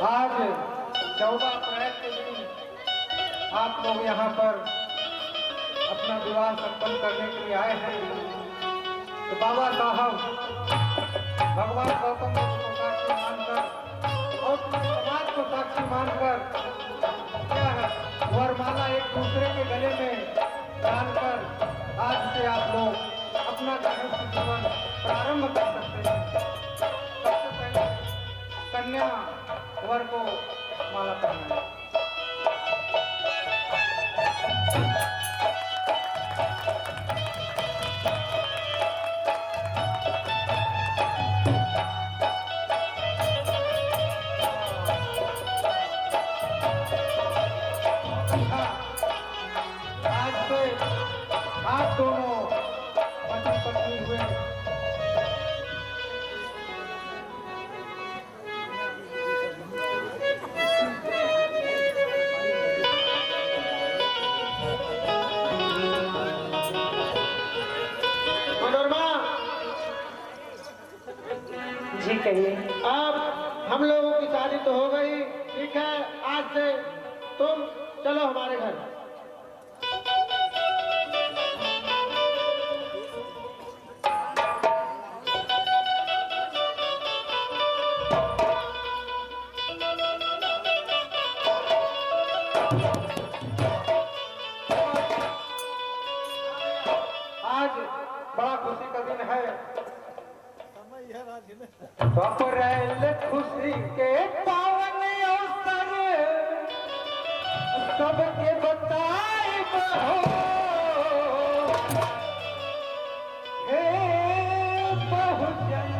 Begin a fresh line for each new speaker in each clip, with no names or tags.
आज 14 अप्रैल के दिन आप लोग यहाँ पर अपना विवाह संपन्न करने के लिए आए हैं। तो बाबा साहब भगवान गौतम बुद्ध को साक्षी मानकर और पूरे समाज को साक्षी मानकर क्या है वरमाला एक दूसरे के गले में डालकर आज से आप लोग अपना गृहस्थ जीवन प्रारंभ कर सकते हैं। सबसे पहले कन्या वर को माला पहनाएं। आज से आप दोनों पति पत्नी हुए।
जी कहिए।
अब हम लोगों की शादी तो हो गई, ठीक है। आज से तुम चलो हमारे घर। आज बड़ा खुशी का दिन है। अप्रैल खुशी के पावन अवसर सबके बताए हो। हे बहुजन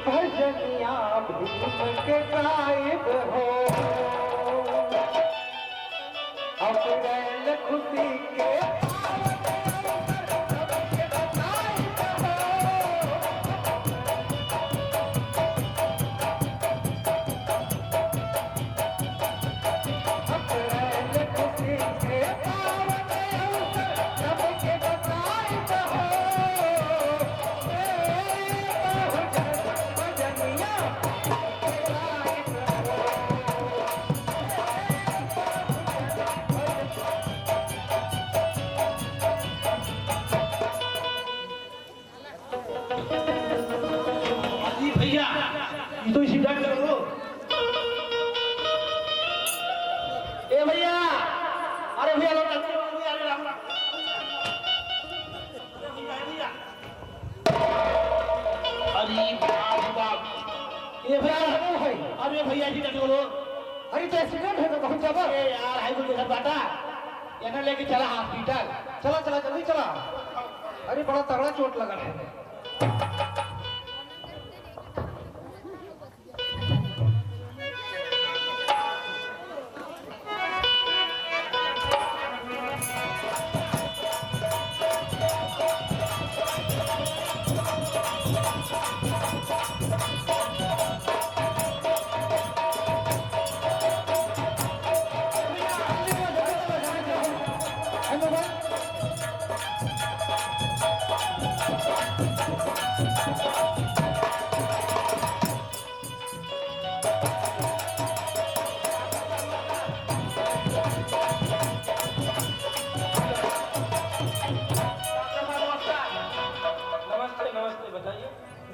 भजनिया भीम के गायब हो। अप्रैल खुशी के
तो इसी डांट करो। ए भैया, अरे भैया लोग ये भैया भाई, अरे भैया जी डांट करो।
अरे तो एक्सीडेंट है तो कहूँ जब
यार हाई बोल के बाटा यहाँ लेके चला हॉस्पिटल।
चला चला जल्दी चला। अरे बड़ा तगड़ा चोट लगा है।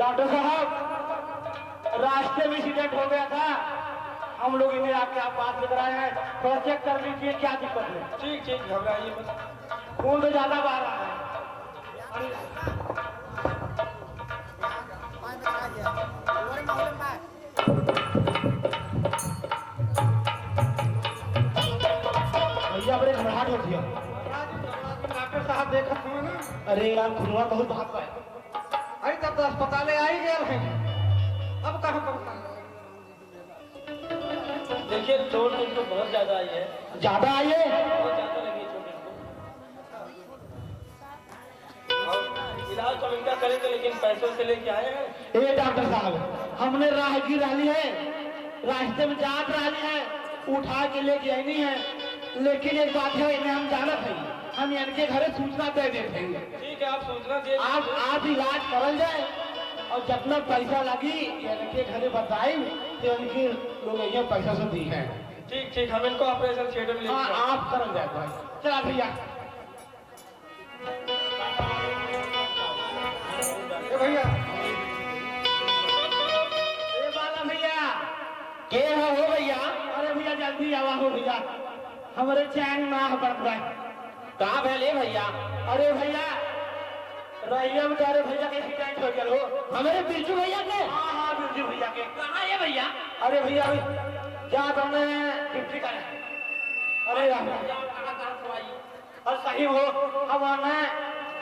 डॉक्टर साहब, रास्ते में एक्सीडेंट हो गया था। हम लोग इन्हें आके आप बात लेकर आए हैं। थोड़ा चेक कर लीजिए क्या दिक्कत है।
ठीक ठीक घबराइए मत।
खून तो ज्यादा बाहर आ रहा है। भैया बड़े घबराहट होती है।
डॉक्टर साहब देखा था ना।
अरे यार खुनवा बहुत भाग पाया।
अरे तब तो अस्पताल आई गया है। अब कहाँ पहुँचा?
देखिए चोट इनको बहुत ज्यादा आई है।
ज्यादा आई है?
बहुत ज्यादा लगी चोट इनको। और इलाज तो इनका करेंगे, लेकिन पैसों से लेके आए हैं।
ए डॉक्टर साहब, हमने राहगीर रही है, रास्ते में जात रही है, उठा के लेके आनी है। लेकिन एक बात है, इन्हें हम जानत है, हम इनके घरे सूचना दे देते हैं।
ठीक है, आप सूचना दे।
आप इलाज करल जाए, और जितना पैसा लगी इनके घरे बताई तो इनके लोग ये पैसा से दी है।
ठीक ठीक, हम इनको ऑपरेशन थिएटर में ले
हाँ
जाएंगे।
आप करल जाए भाई, चला भैया।
ए भैया,
ए बाला भैया,
के हो भैया?
अरे भैया जल्दी आवा हो भैया, हमारे चैन ना पड़ रहा है।
कहाँ भले भैया?
अरे भैया रैया में तारे भैया के एक्सीडेंट हो गया हो।
हमारे बिरजू भैया के?
हाँ हाँ बिरजू भैया के।
कहाँ है भैया?
अरे भैया अभी जा तुमने ड्यूटी कर। अरे यार और सही हो अब आना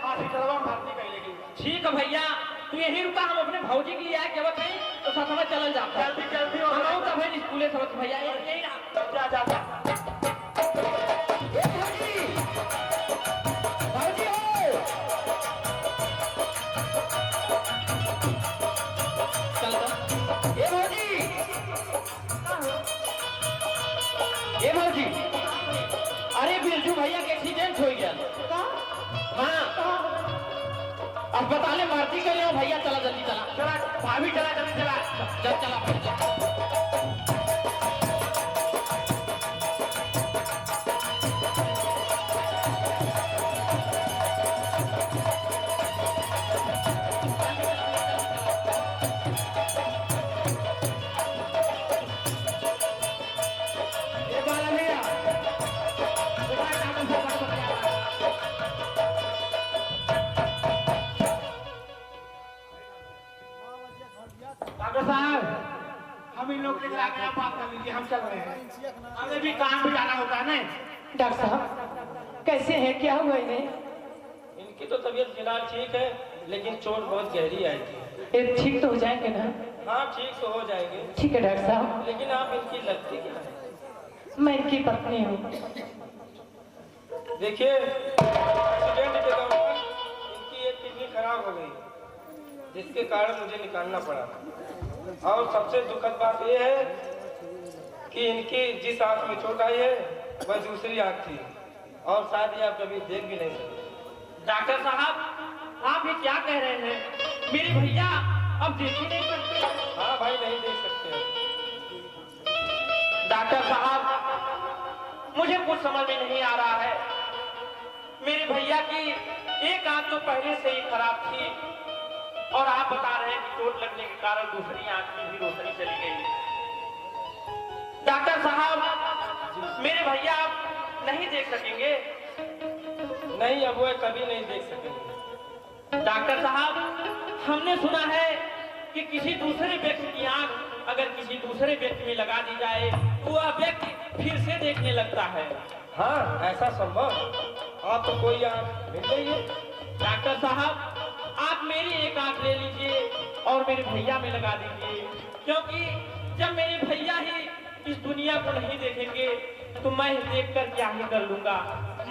हॉस्पिटल में भर्ती कर लेगी।
ठीक है भैया, तू यही रुका, हम अपने भौजी के लिए आए क्या बताएं तो साथ में चल जाता।
जल्दी जल्दी हो
हम तो भाई स्कूले समझ भैया यही रहा।
जा जा जा।
ए भौजी, अरे बिरजू भैया के एक्सीडेंट हो गया। हाँ अस्पताल में भर्ती कर लिया भैया, चला जल्दी चला।
चला भाभी चला जल्दी चला।
चल चला भैया।
ये बाला भैया बेटा काम से कर सकते डॉक्टर साहब हम इन लोग लेकर आ गए, बात कर लीजिए, हम चल रहे हैं। हमें भी काम पे जाना होता है ना।
डॉक्टर साहब कैसे हैं, क्या हुआ इन्हें?
इनकी तो तबीयत फिलहाल ठीक है, लेकिन चोट बहुत गहरी आई थी।
ये ठीक तो हो जाएंगे ना?
हाँ ठीक तो हो जाएंगे,
ठीक है डॉक्टर साहब,
लेकिन आप इनकी लगती क्या है?
मैं इनकी पत्नी हूँ।
देखिए एक्सीडेंट के दौरान इनकी एक किडनी खराब हो गई, जिसके कारण मुझे निकालना पड़ा। और सबसे दुखद बात यह है कि इनकी जिस आंख में चोट आई है वह दूसरी आंख थी, और शायद ये आप कभी देख भी नहीं सकते।
डॉक्टर साहब आप ये क्या कह रहे हैं? मेरे भैया अब देख ही नहीं सकते।
हाँ भाई, नहीं देख सकते।
डॉक्टर साहब मुझे कुछ समझ में नहीं आ रहा है। मेरे भैया की एक आंख तो पहले से ही खराब थी, और आप बता रहे हैं कि चोट लगने के कारण दूसरी आंख में भी रोशनी चली गई। डॉक्टर साहब मेरे भैया आप नहीं देख सकेंगे?
नहीं, अब वह कभी नहीं देख सकेंगे।
डॉक्टर साहब हमने सुना है कि किसी दूसरे व्यक्ति की आंख अगर किसी दूसरे व्यक्ति में लगा दी जाए तो वह व्यक्ति फिर से देखने लगता है।
हाँ ऐसा संभव? आप तो कोई आंख मिल गई है।
डॉक्टर साहब आप मेरी एक आंख ले लीजिए और मेरे भैया में लगा दीजिए, क्योंकि जब मेरे भैया ही इस दुनिया को नहीं देखेंगे तो मैं देखकर क्या ही कर लूंगा।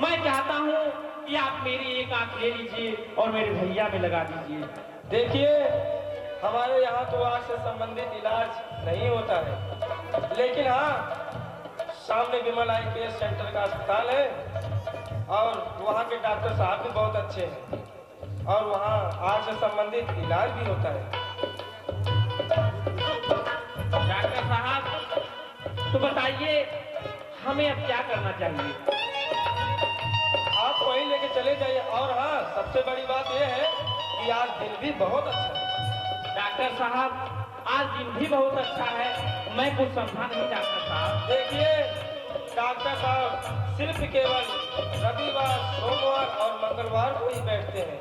मैं चाहता हूँ कि आप मेरी एक आंख ले लीजिए और मेरे भैया में लगा दीजिए।
देखिए हमारे यहाँ तो आंख से संबंधित इलाज नहीं होता है, लेकिन हाँ सामने विमल आई केयर सेंटर का अस्पताल है, और वहाँ के डॉक्टर साहब भी बहुत अच्छे हैं, और वहाँ आंख से संबंधित इलाज भी होता है।
डॉक्टर साहब तो बताइए हमें अब क्या करना चाहिए?
आप वहीं लेके चले जाइए। और हाँ सबसे बड़ी बात यह है कि आज दिन भी बहुत अच्छा है।
डॉक्टर साहब आज दिन भी बहुत अच्छा है, मैं कुछ समझा नहीं डॉक्टर साहब।
देखिए डॉक्टर साहब सिर्फ केवल रविवार, सोमवार और मंगलवार को ही बैठते हैं,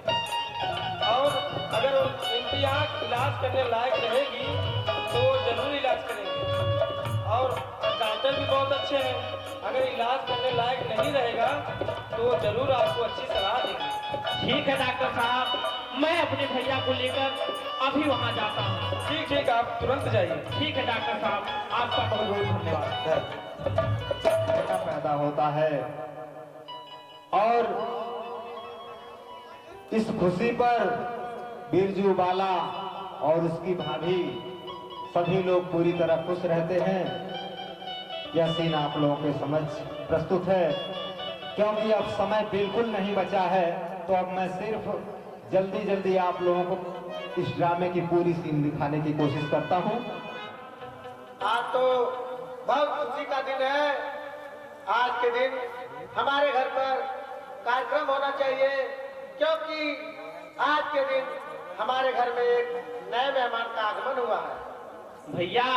और अगर इनकी आँख इलाज करने लायक रहेगी तो वो जरूर इलाज करेंगे। और डॉक्टर भी बहुत अच्छे हैं, अगर इलाज करने लायक नहीं रहेगा तो वो जरूर आपको अच्छी सलाह देंगे।
ठीक है डॉक्टर साहब, मैं अपने भैया को लेकर अभी वहाँ जाता हूँ।
ठीक ठीक, आप तुरंत जाइए।
ठीक है डॉक्टर साहब, आपका बहुत बहुत धन्यवाद।
बेटा पैदा होता है, और इस खुशी पर बिरजू बाला और उसकी भाभी सभी लोग पूरी तरह खुश रहते हैं। यह सीन आप लोगों के समझ प्रस्तुत है, क्योंकि अब समय बिल्कुल नहीं बचा है, तो अब मैं सिर्फ जल्दी जल्दी आप लोगों को इस ड्रामे की पूरी सीन दिखाने की कोशिश करता हूँ।
आज तो बहुत खुशी का दिन है। आज के दिन हमारे घर पर कार्यक्रम होना चाहिए, क्योंकि आज के दिन हमारे घर में एक नए मेहमान का आगमन हुआ है।
भैया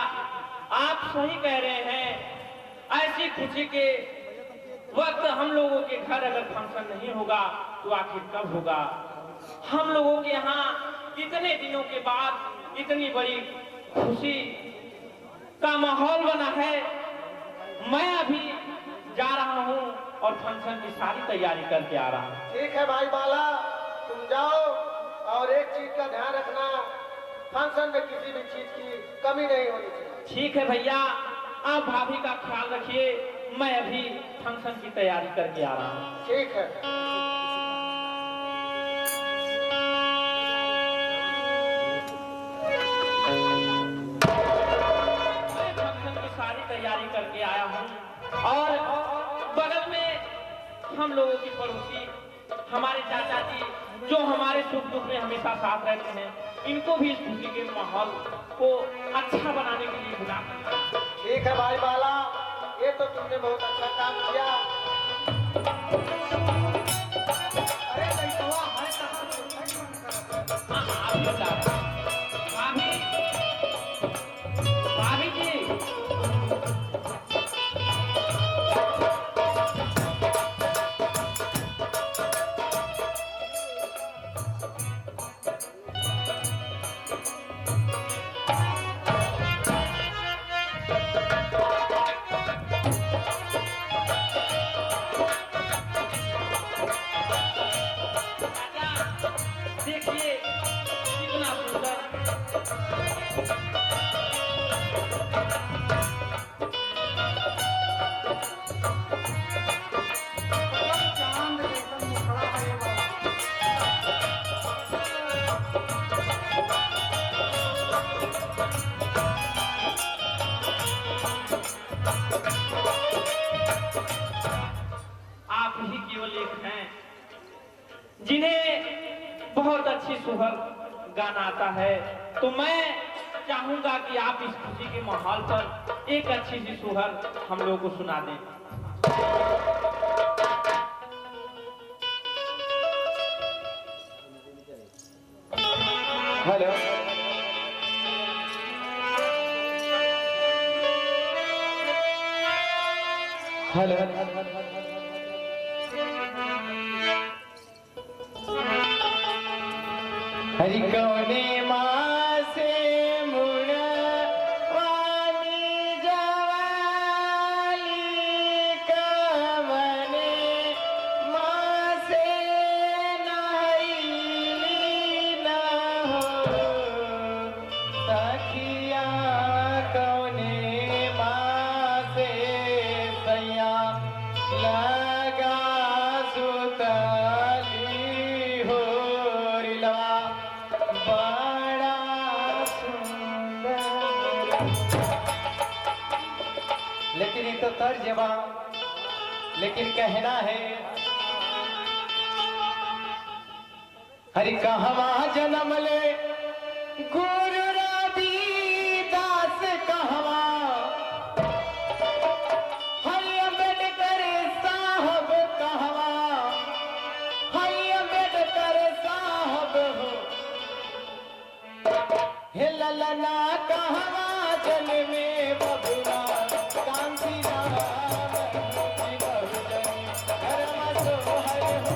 आप सही कह रहे हैं। ऐसी खुशी के वक्त हम लोगों के घर अगर फंक्शन नहीं होगा तो आखिर कब होगा। हम लोगों के यहाँ इतने दिनों के बाद इतनी बड़ी खुशी का माहौल बना है। मैं अभी जा रहा हूँ और फंक्शन की सारी तैयारी करके आ रहा हूँ।
ठीक है भाई बाला, तुम जाओ और एक चीज का ध्यान रखना, फंक्शन में किसी भी चीज की कमी नहीं होनी चाहिए।
ठीक है भैया, आप भाभी का ख्याल रखिए। मैं अभी फंक्शन की तैयारी करके आ रहा हूँ।
ठीक है।
मैं फंक्शन की सारी तैयारी करके आया हूँ और बगल में हम लोगों की पड़ोसी हमारे चाचा जी जो हमारे सुख दुख में हमेशा साथ रहते हैं, इनको भी इस खुशी के माहौल को अच्छा बनाने के लिए बुला।
ठीक है भाई बाला, ये तो तुमने बहुत अच्छा काम किया।
अरे कैसवा है कहाँ?
भाभी भाभी जी देखिए कितना सुंदर।
चांद जैसा मुखड़ा है ये वाला।
आप ही केवल एक हैं जिन्हें बहुत अच्छी सुहर गाना आता है। तो मैं चाहूंगा कि आप इस खुशी के माहौल पर एक अच्छी सी सुहर हम लोगों को सुना दें।
हेलो, हेलो, हरि कौने माँ से मुड़वानी जवाली, कवने माँ से नहैली न हो सखिया, कौने माँ से सैया लगा सुतली हो रिलवा बड़ा सुंदर। लेकिन ये तो तर्ज बा, लेकिन कहना है हरि कहवा जन्म ले गुरु रविदास, कहवा हरि अम्बेडकर साहब, कहवा हरि अम्बेडकर साहब हो। हे ललना कहवा जन्मे बबुआ, कांति राम की बहुजनी धर्म सोहर हो।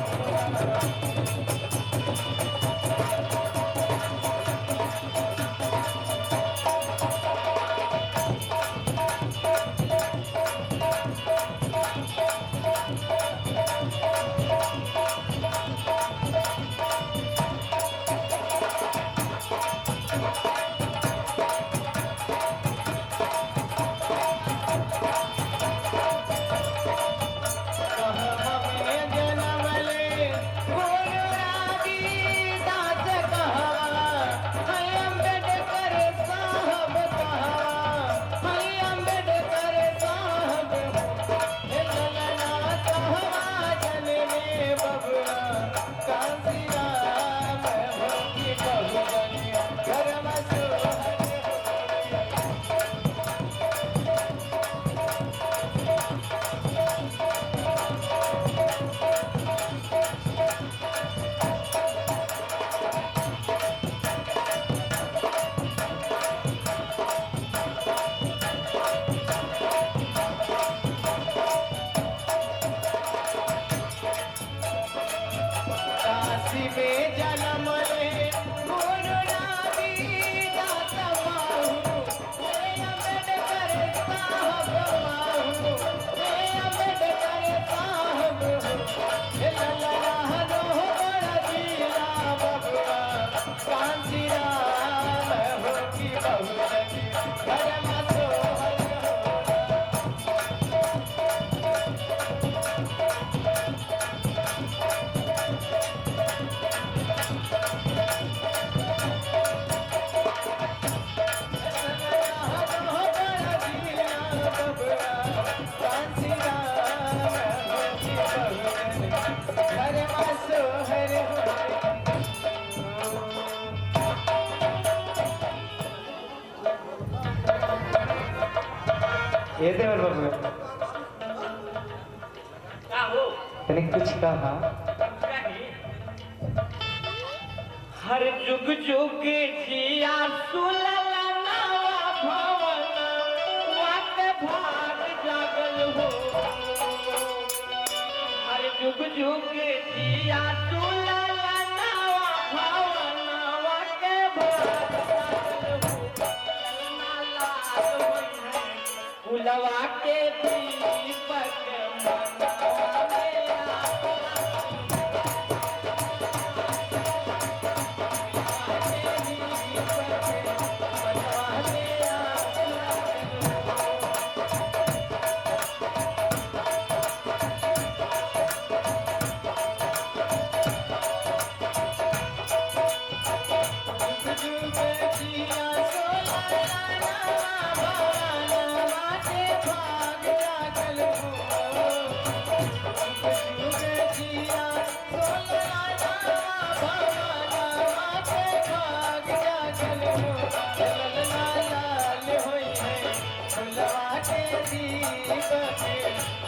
ये देवर बाबू
क्या हो
तने कुछ कहा
हर जुग जुग जिया सुललना भवन वात भाग जागल हो हर जुग जुग जिया सुललना भवन वात भाग जागल हो ललना लाल होई है फुलवा के दीपक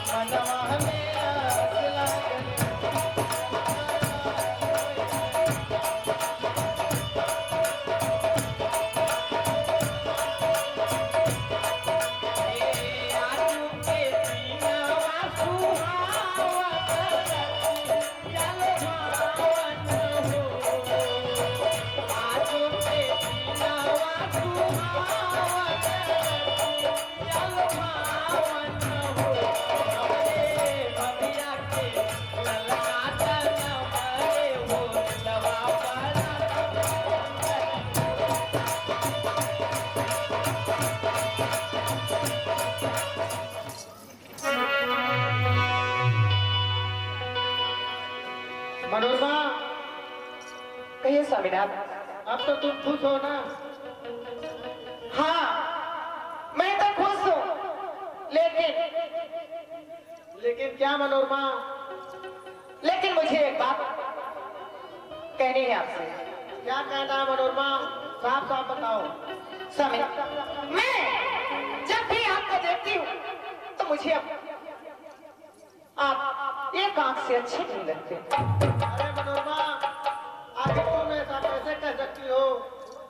मनवा मेरा
मनोरमा,
कहिए स्वामीनाथ।
अब तो तुम खुश हो ना?
हाँ मैं तो खुश हूँ
लेकिन क्या मनोरमा?
लेकिन मुझे एक बात कहनी है आपसे।
क्या कहना है मनोरमा? साफ साफ बताओ।
स्वामी मैं जब भी आपको देखती हूँ तो मुझे आप एक आंख से अच्छे नहीं लगते।
अरे मनोरमा, आखिर तुम ऐसा कैसे कह सकती हो?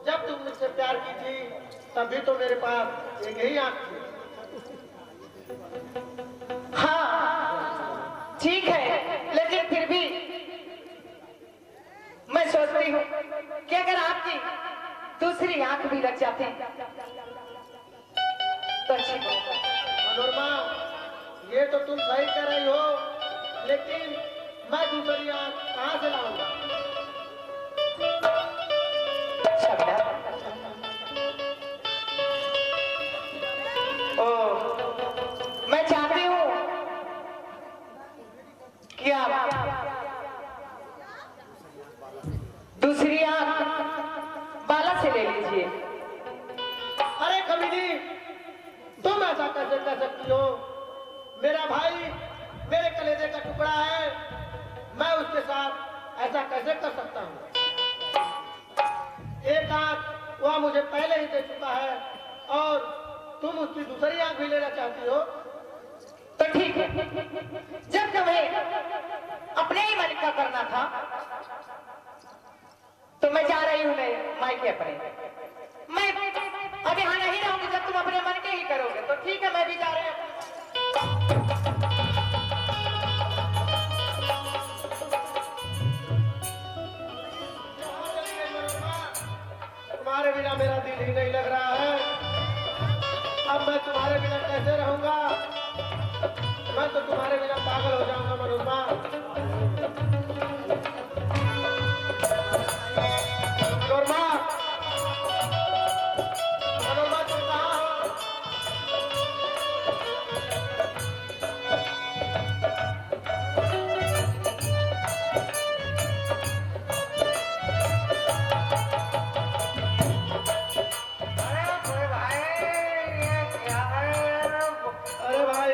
जब तुम मुझसे प्यार की थी तभी तो मेरे पास एक ही आंख थी।
हाँ ठीक है, लेकिन फिर भी मैं सोचती हूँ कि अगर आपकी दूसरी आंख भी लग जाते तो अच्छी बात है।
मनोरमा, ये तो तुम सही कह रही हो, लेकिन मैं दूसरी आंख कहाँ से लाऊंगा?
शब्दा ओ मैं चाहती हूँ कि आप दूसरी आंख बाला से ले लीजिए।
अरे कमीनी, तुम ऐसा कैसे कह सकती हो? मेरा भाई मेरे कलेजे का टुकड़ा है, मैं उसके साथ ऐसा कैसे कर सकता हूँ? एक आंख वह मुझे पहले ही दे चुका है और तुम उसकी दूसरी आंख भी लेना चाहती हो?
तो ठीक है, जब तुम्हें अपने ही मन का करना था तो मैं जा रही हूँ मायके अपने। मैं अब यहाँ नहीं रहूंगी जब तुम अपने मन के ही करोगे। तो ठीक है, मैं भी जा रही हूँ।
तुम्हारे बिना मेरा दिल ही नहीं लग रहा है। अब मैं तुम्हारे बिना कैसे रहूंगा? मैं तो तुम्हारे बिना पागल हो जाऊंगा मनोरमा। मनोरमा, मनोरमा तुम कहाँ हो? अरे भाई,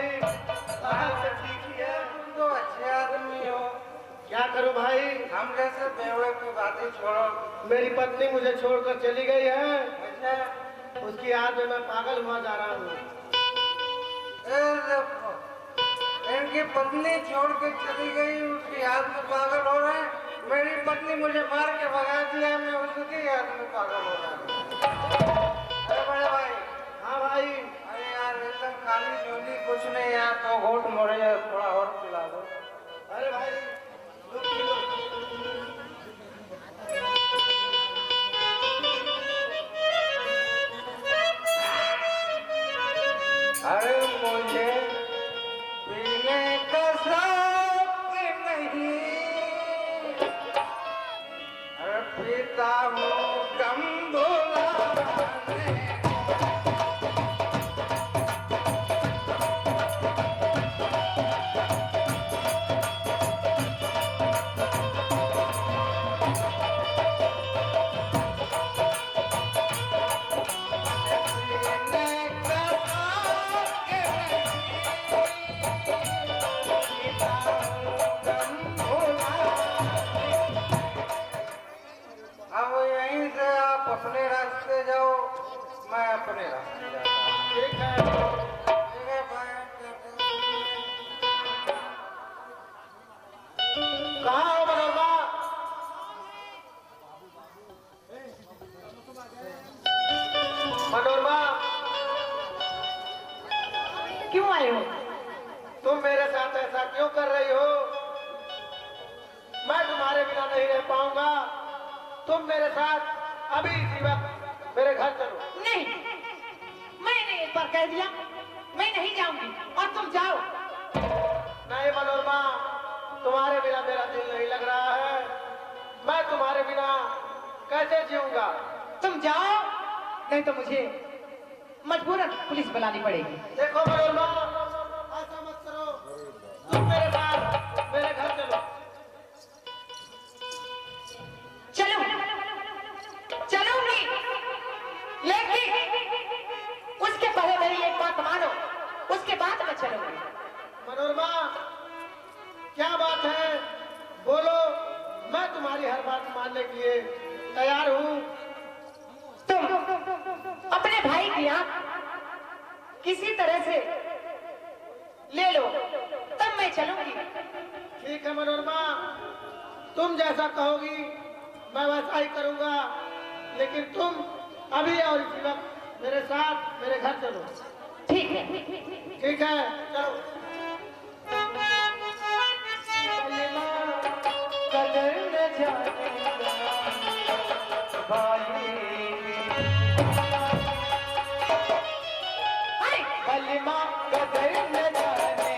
हाल तो ठीक ही है।
तुम तो अच्छे आदमी हो।
क्या करूं भाई?
हम जैसे बेवड़े की बातें छोड़ो।
मेरी पत्नी मुझे छोड़कर चली गई है।
अच्छा,
उसकी याद में मैं पागल हुआ जा रहा हूँ।
इनकी पत्नी छोड़ के चली गई, उसकी याद में पागल हो रहे हैं। मेरी पत्नी मुझे मार के भगा दिया, मैं उसकी याद में पागल हो रहा हूँ। अरे बड़े भाई।
हाँ भाई।
अरे यार एकदम खाली झोली कुछ नहीं यार, तो घोट मोड़े थोड़ा और पिला दो।
अरे भाई दूध पी लो।
अरे मुझे पीने का शौक नहीं, अरे पीता हूँ कम भुलाने। अब यहीं से आप अपने रास्ते जाओ, मैं अपने रास्ते जाता हूँ।
ठीक है।
ठीक है भाई।
कहाँ हो मनोरमा? मनोरमा
क्यों आए हो?
तुम मेरे साथ ऐसा क्यों कर रही हो? मैं तुम्हारे बिना नहीं रह पाऊंगा। तुम मेरे साथ अभी इसी वक्त मेरे घर चलो।
नहीं, मैंने एक बार कह दिया, मैं नहीं जाऊंगी और तुम जाओ।
नहीं मनोरमा, तुम्हारे बिना मेरा दिल नहीं लग रहा है। मैं तुम्हारे बिना कैसे जीऊंगा?
तुम जाओ, नहीं तो मुझे मजबूरन पुलिस बुलानी पड़ेगी।
देखो मनोरमा, ऐसा मत करो। तुम मेरे साथ मेरे घर चलो।
चलो, चलूंगी, लेकिन उसके पहले मेरी एक बात मानो, उसके बाद मैं चलूंगी।
मनोरमा क्या बात है? बोलो, मैं तुम्हारी हर बात मानने के लिए तैयार हूँ।
तुम अपने भाई की आंख किसी तरह से ले लो, तब मैं चलूंगी।
ठीक है मनोरमा, तुम जैसा कहोगी मैं वैसा ही करूंगा, लेकिन तुम अभी और इसी वक्त मेरे साथ मेरे घर चलो।
ठीक है।
ठीक है, चलो।
कदर न जाने भाई, कलिमा कदर न जाने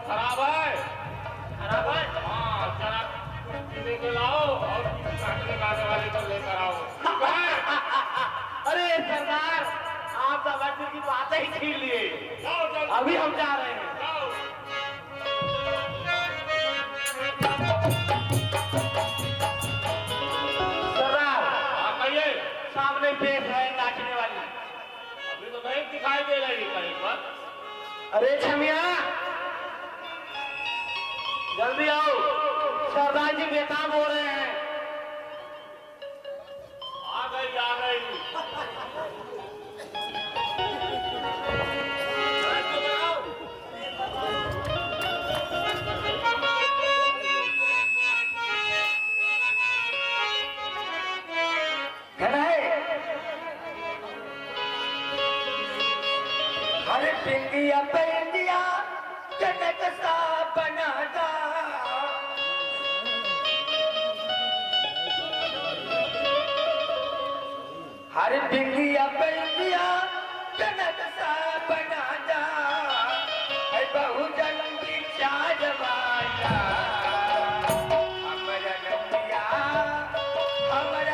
खराब है। खराब है? हाँ, शराब कुछ पीने के लाओ और किसी काटने लगाने वाले को लेकर आओ।
अरे सरदार, आप तो की बातें ही छीन लिए।
जाओ, जाओ।
अभी हम जा रहे हैं।
जाओ।
सरदार,
हाँ, कहिए।
सामने पेश है नाचने वाली।
अभी तो नहीं दिखाई दे रही कहीं पर।
अरे छमिया, जल्दी आओ, सरदार जी बेताब हो रहे हैं।
आ गई, आ गई।
हर पिंडिया पेंडिया जनक सा बनादा, हर पिंडिया पेंडिया जनक सा बनादा, है बहुजन विचार वाला, हमर नदिया हमर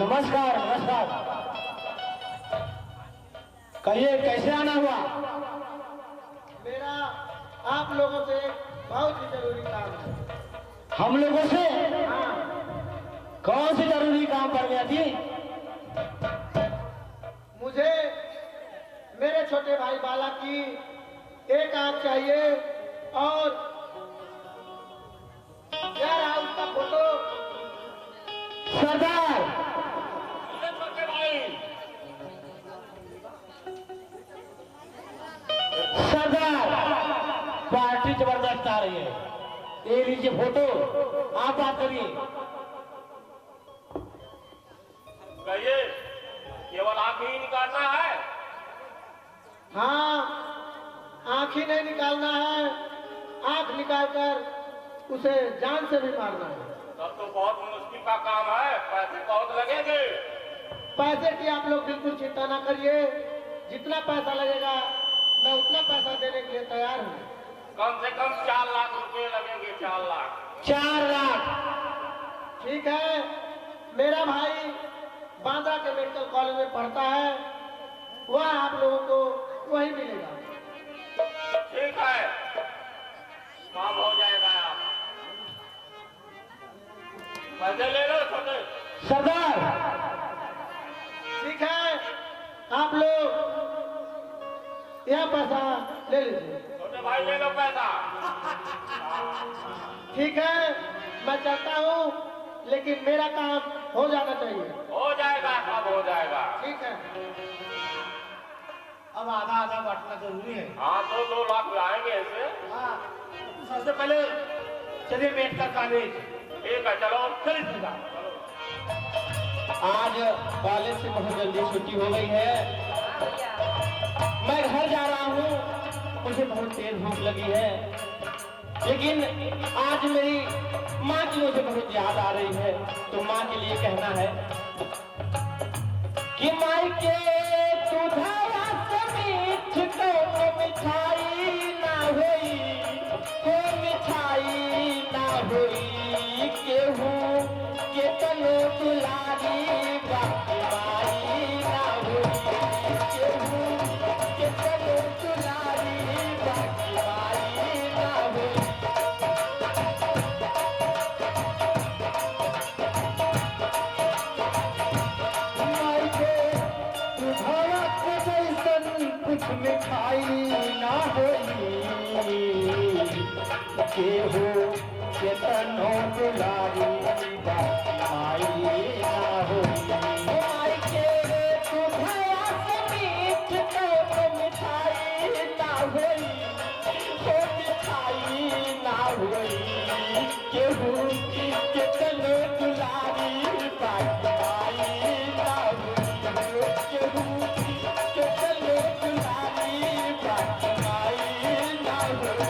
नमस्कार नमस्कार। कहिए कैसे आना हुआ?
मेरा आप लोगों से बहुत ही जरूरी काम है।
हम लोगों से
हाँ,
कौन सी जरूरी काम पड़ गया थी?
मुझे मेरे छोटे भाई बाला की एक आंख चाहिए और क्या रहा उसका फोटो।
सरदार सरदार पार्टी जबरदस्त आ रही है। ये लीजिए फोटो, आप बात करिए।
कहिए, केवल आंख ही निकालना है?
हाँ, आंख ही नहीं निकालना है, आंख निकालकर उसे जान से भी मारना है।
तब तो बहुत मुश्किल का काम है, पैसे बहुत लगेंगे।
पैसे की आप लोग बिल्कुल चिंता ना करिए, जितना पैसा लगेगा मैं उतना पैसा देने के लिए तैयार हूँ।
कम से कम 4 लाख रुपए लगेंगे। 4 लाख।
4 लाख।
ठीक है, मेरा भाई बांद्रा के मेडिकल कॉलेज में पढ़ता है, वह आप लोगों को वही मिलेगा।
ठीक है, काम हो जाएगा। आप पैसे ले लो छोटे।
सरदार
ठीक है, आप लोग यह पैसा ले लीजिए।
छोटे भाई ले लो पैसा।
ठीक है, मैं चाहता हूँ, लेकिन मेरा काम हो जाना चाहिए।
हो जाएगा, सब हो जाएगा।
ठीक है,
अब आधा आधा बांटना जरूरी है।
हाँ, 2-2 लाख आएंगे ऐसे।
हाँ,
सबसे पहले चलिए मेडिकल कॉलेज।
ठीक है, चलो।
चलिए। आज कॉलेज से बहुत जल्दी छुट्टी हो गई है, मैं घर जा रहा हूँ। मुझे बहुत तेज भूख लगी है, लेकिन आज मेरी माँ की मुझे बहुत याद आ रही है, तो माँ के लिए कहना है कि माई के दूधवा से मीठ को मिठाई ना होई, को मिठाई ना होई, केहू के तनो दुलारी बाकी माई ना होई, केहू के तनो दुलारी बाकी माई ना होई। माई के दूधवा के जैसन कुछ मिठाई ना होई, केहू के तनो दुलारी बाकी माई ना होई। माई के दूधवा से मीठ को मिठाई ना होई, को मिठाई ना होई, केहू के तनो दुलारी बाकी माई ना होई, केहू के तनो दुलारी बाकी माई ना होई।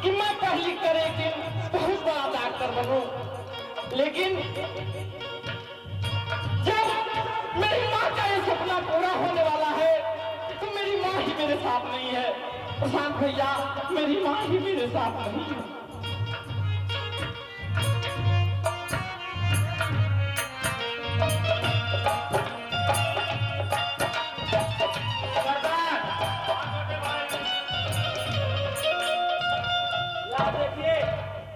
कि मैं पढ़ लिख कर एक दिन बहुत बड़ा डॉक्टर बनूं, लेकिन जब मेरी माँ का ये सपना पूरा होने वाला है तो मेरी माँ ही मेरे साथ नहीं है। प्रशांत भैया, मेरी माँ ही मेरे साथ नहीं है।
यहाँ देखिए,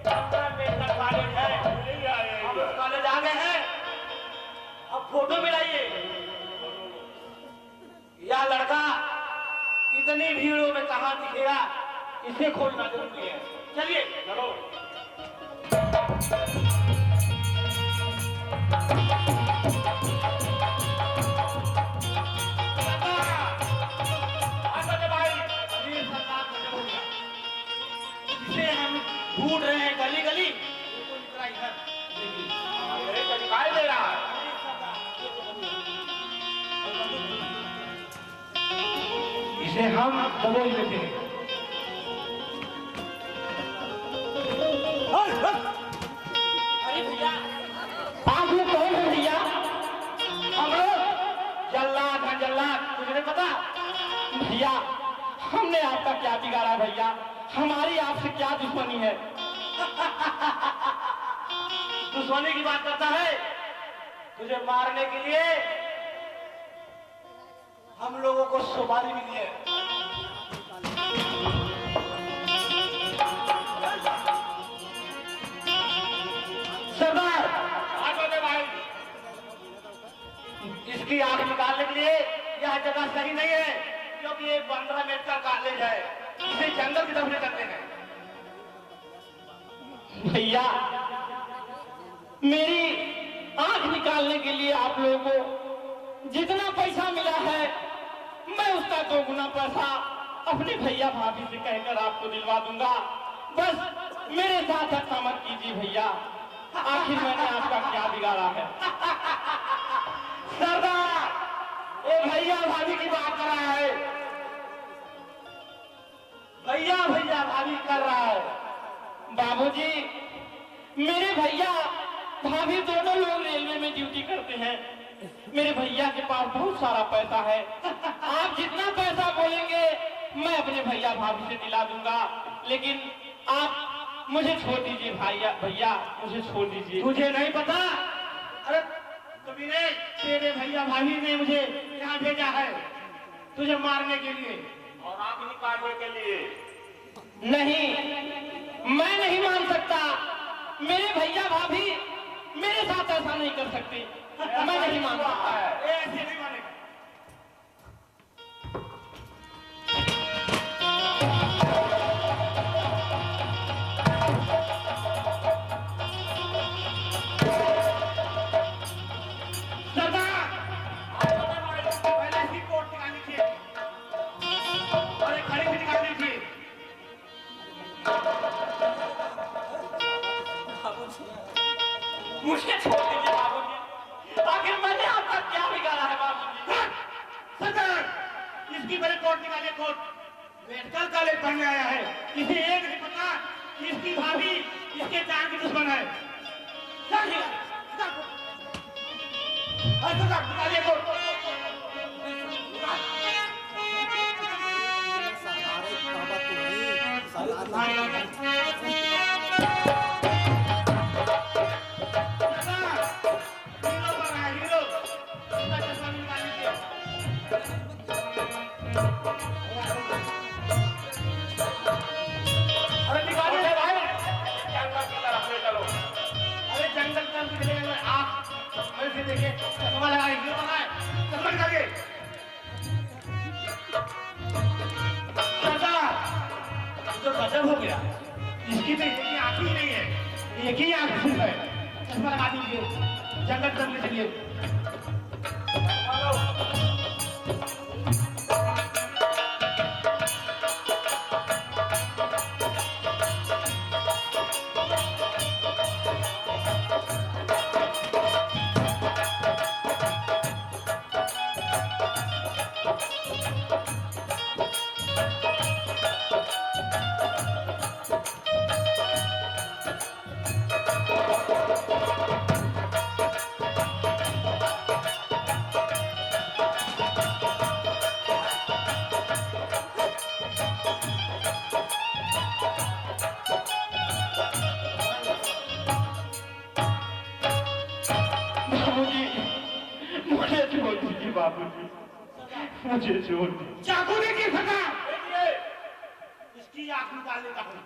बांद्रा मेडिकल कॉलेज है। हम उस कॉलेज आ गए हैं। अब फोटो मिलाइए। यह लड़का इतनी भीड़ों में कहाँ दिखेगा, इसे खोजना जरूरी है। चलिए चलो। ये सरकार का जरूरी है। जिसे हम ढूंढ रहे हैं गली गली, वो निकला इधर।
मेरे को दिखाई दे रहा है।
इसे हम दबोच लेते हैं।
अरे भैया,
आप लोग कौन है भैया? हम लोग जल्लाद हैं, जल्लाद। तुझे नहीं पता भैया? हम हमने आपका क्या बिगाड़ा भैया? हमारी आपसे क्या दुश्मनी है?
दुश्मनी की बात करता है? तुझे मारने के लिए हम लोगों को सुपारी मिली है। सरदार, भाई, इसकी आंख निकालने के लिए यह जगह सही नहीं है, क्योंकि ये 15 मिनट का कॉलेज है। इसे जंगल की तरफ ले चलते हैं।
भैया, मेरी आंख निकालने के लिए आप लोगों को जितना पैसा मिला है, मैं उसका 2 गुना पैसा अपने भैया भाभी से कहकर आपको दिलवा दूंगा। बस मेरे साथ ऐसा मत कीजिए भैया। आखिर मैंने आपका क्या बिगाड़ा है?
सरदार, ये भैया भाभी की बात कर रहा है। भैया भैया भाभी कर रहा है।
बाबूजी, मेरे भैया भाभी दोनों लोग रेलवे में ड्यूटी करते हैं। मेरे भैया के पास बहुत सारा पैसा है। आप जितना पैसा बोलेंगे मैं अपने भैया भाभी से दिला दूंगा, लेकिन आप मुझे छोड़ दीजिए भैया, मुझे छोड़ दीजिए।
तुझे नहीं पता? अरे कबीरे, तेरे भैया भाभी ने मुझे यहाँ भेजा है तुझे मारने के लिए
और आप ही काटने के लिए।
नहीं, मैं नहीं मान सकता। मेरे भैया भाभी मेरे साथ ऐसा नहीं कर सकते। मैं नहीं मान सकता।
ऐसे नहीं मानेगा। सरदार, पहले इसकी कोट निकालनी थी और एक खड़ी भी निकालनी थी।
मुझे छोड़ दीजिए बाबूजी। आखिर मैंने आपका क्या बिगाड़ा है बाबूजी?
सरदार, इसकी पहले कोट निकालिए। कोट मेडिकल कॉलेज पढ़ने आया है। इसे एक नहीं पता कि इसकी भाभी इसके जान की दुश्मन है। निकालिए कोट। अरे निकालिए भाई,
जंगल की तरफ ले चलो।
अरे जंगल में आप मेरे से देखिए, चश्मा लगाइए, ये बनाए, चश्मा निकालिए। सरदार, तो गजब हो गया। इसकी तो एक ही आंख ही नहीं है, एक ही आंख सिर्फ है। चश्मा लगा दीजिए, जंगल तरफ ले चलिए।
बाबूजी, मुझे छोड़ दीजिए।
चाकू देखिए सरदार, देखिए इसकी आंख निकालने का है।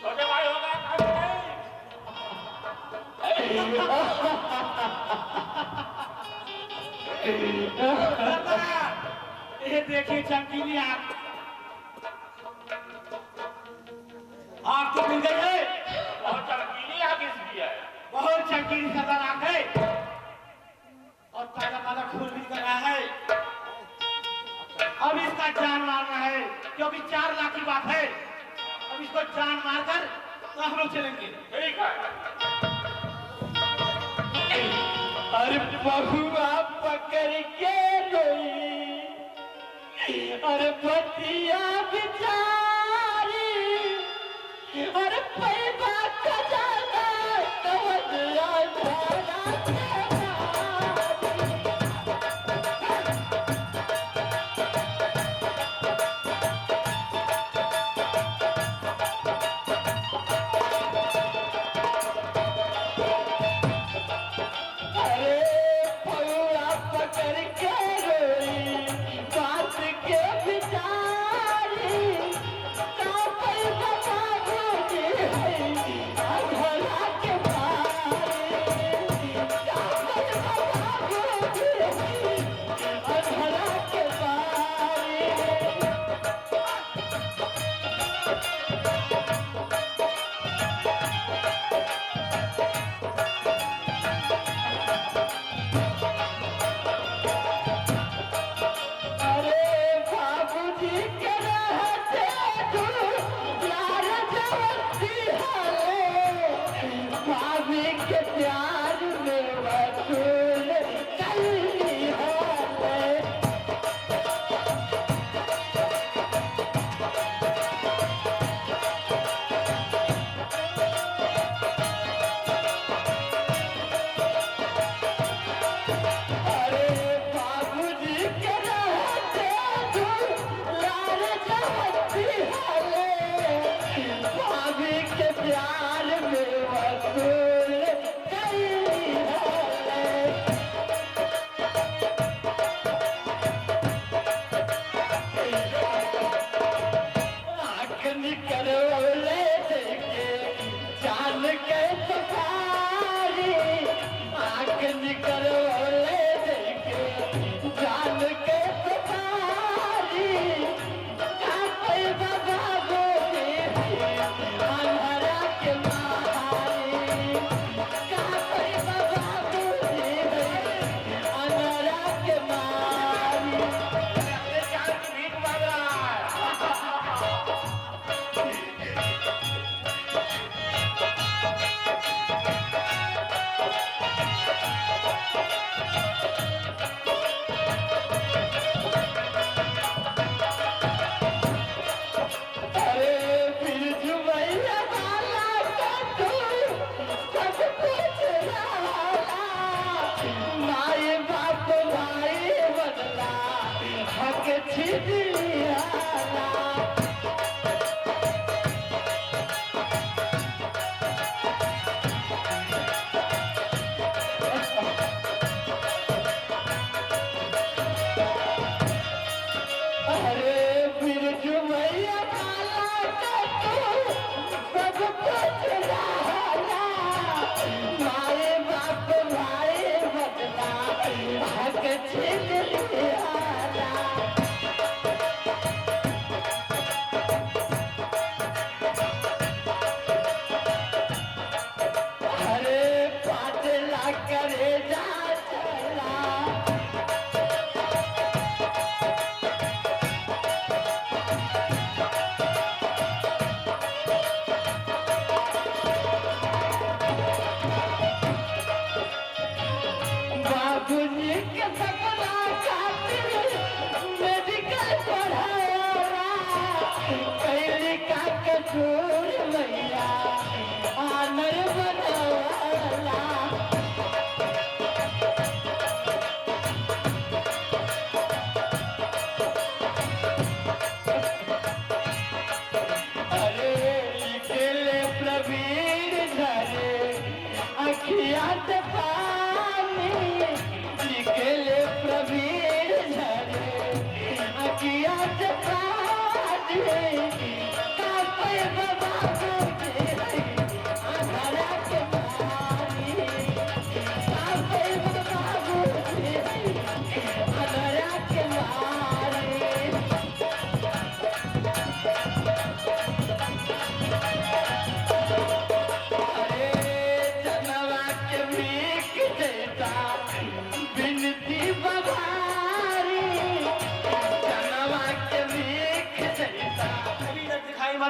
छोटे भाई होगा
ये देखिए चमकीली आंख, आंख तो मिल गई है।
और चमकीली आंख इसकी है।
बहुत चमकीली सरदार आंख है और ताजा ताजा खून भी कर रहा है। अब इसका जान मारना है, क्योंकि 4 लाख की बात है। अब इसको जान मारकर तो हम लोग चलेंगे।
ठीक है।
अरे बहुआ पकड़ के रोई, अरे बतिया बिचारी, अरे पैबा खजाना तवज्जो झाला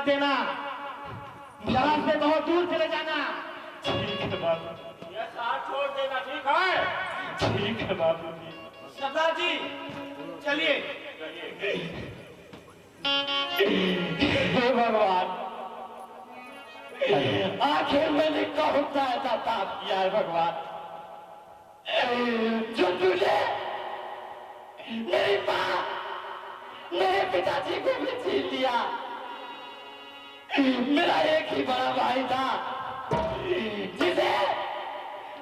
देना, यहाँ से बहुत दूर चले जाना।
ये साथ छोड़ देना, ठीक
ठीक है बाबूजी।
सरदार जी चलिए।
हे भगवान, आखिर मैंने कौन सा ऐसा पाप किया है भगवान, जो तूने मेरी माँ मेरे पिताजी को भी छीन लिया। मेरा एक ही बड़ा भाई था जिसे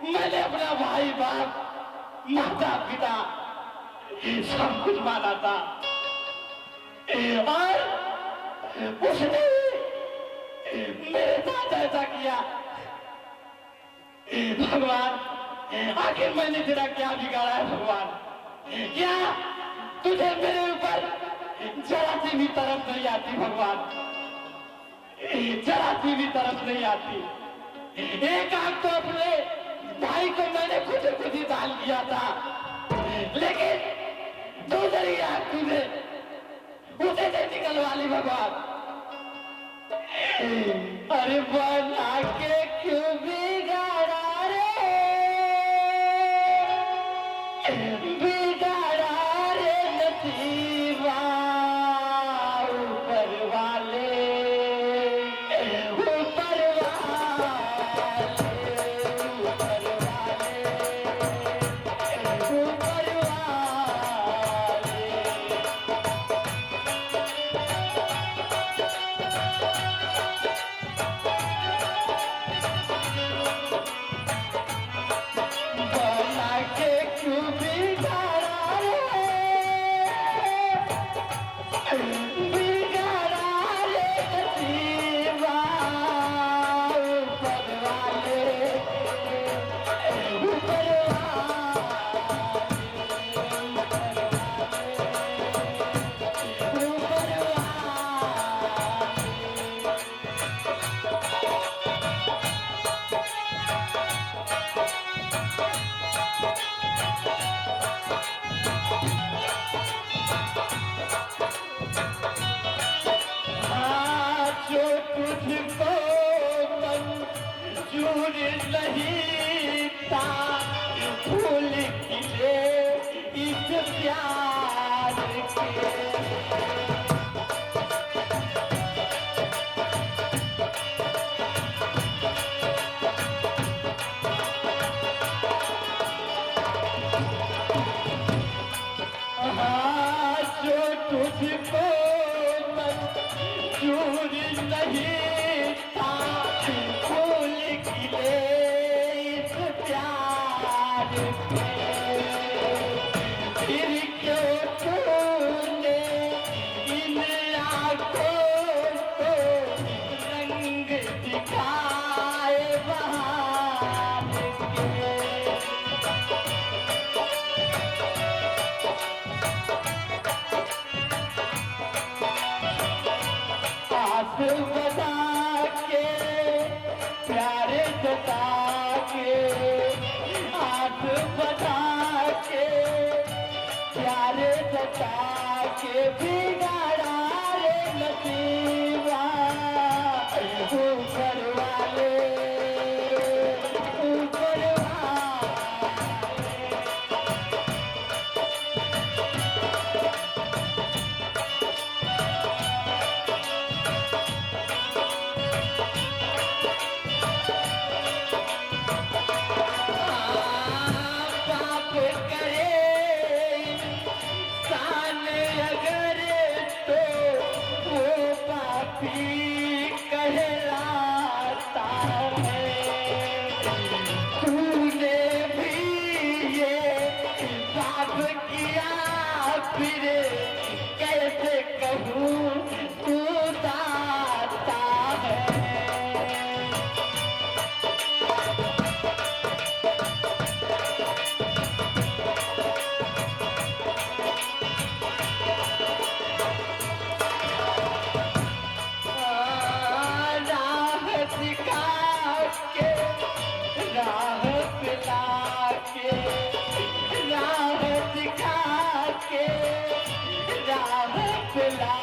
मैंने अपना भाई बाप माता पिता सब कुछ माना था, और उसने मेरे साथ ऐसा किया। भगवान, आखिर मैंने तेरा क्या बिगाड़ा है भगवान? क्या तुझे मेरे ऊपर जरा सी भी तरफ नहीं आती भगवान? जरा सी भी तरफ नहीं आती। एक आंख तो अपने भाई को मैंने खुद ही दान किया था, लेकिन दूसरी आंख तुझे उसे से निकलवा ली भगवान। अरे बना के क्यों बिगाड़ा रे, बिगाड़ा रे नसीबा, ऊपर वाले, ऊपर वाले, ऊपर वाले, ऊपर वाले। बना के क्यों बिगाड़ा रे, बिगाड़ा रे नसीबा, ऊपर वाले, ऊपर वाले, ऊपर जो तुझको मंजूर नहीं था, भूल खिले इस प्यार के। जो तुझको मंजूर नहीं था, फूल खिले इस प्यार के। फिर क्यों तूने इन आँखों को रंग दिखाए बहार के। आस बता के प्यारे जता के, आस बता के प्यारे जता के, बिगाड़ा रे नसीबा, ऊपर वाले, ऊपर वाले। पाप करे इंसान अगर तो वो पापी कहलाता है। तूने भी ये पाप किया, फिर कैसे कहूँ तू दाता है। राह दिखा के, राह पिला के, राह दिखा के, राह पिला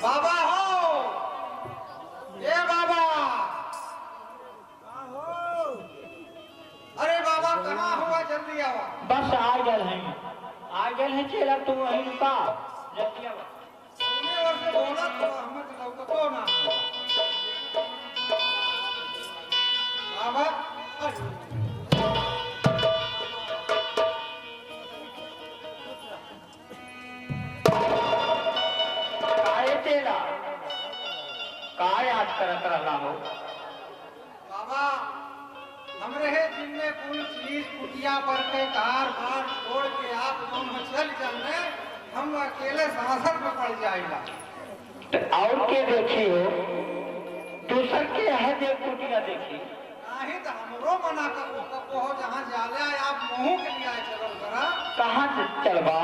बाबा हो, ये बाबा। अरे बाबा कहाँ हुआ, जल्दी आओ।
बस आ गए हैं चेला, तुम वहीं रुका, जल्दी आओ।
तुमने और से बोला तो हमें तो ना बाबा।
चेला का याद करत रहा हो
बाबा, हमरे दिन में कुल चीज कुटिया पर के कार बार छोड़ के आप तुम चल जाने, हम अकेले सांसद में पड़ जाएगा।
और के देखी हो, दूसर के है देख कुटिया देखी
नहीं तो हमरो मना कपो हो, जहाँ जाले आप मुँह के लिए आए चलो करा।
कहाँ से चलबा,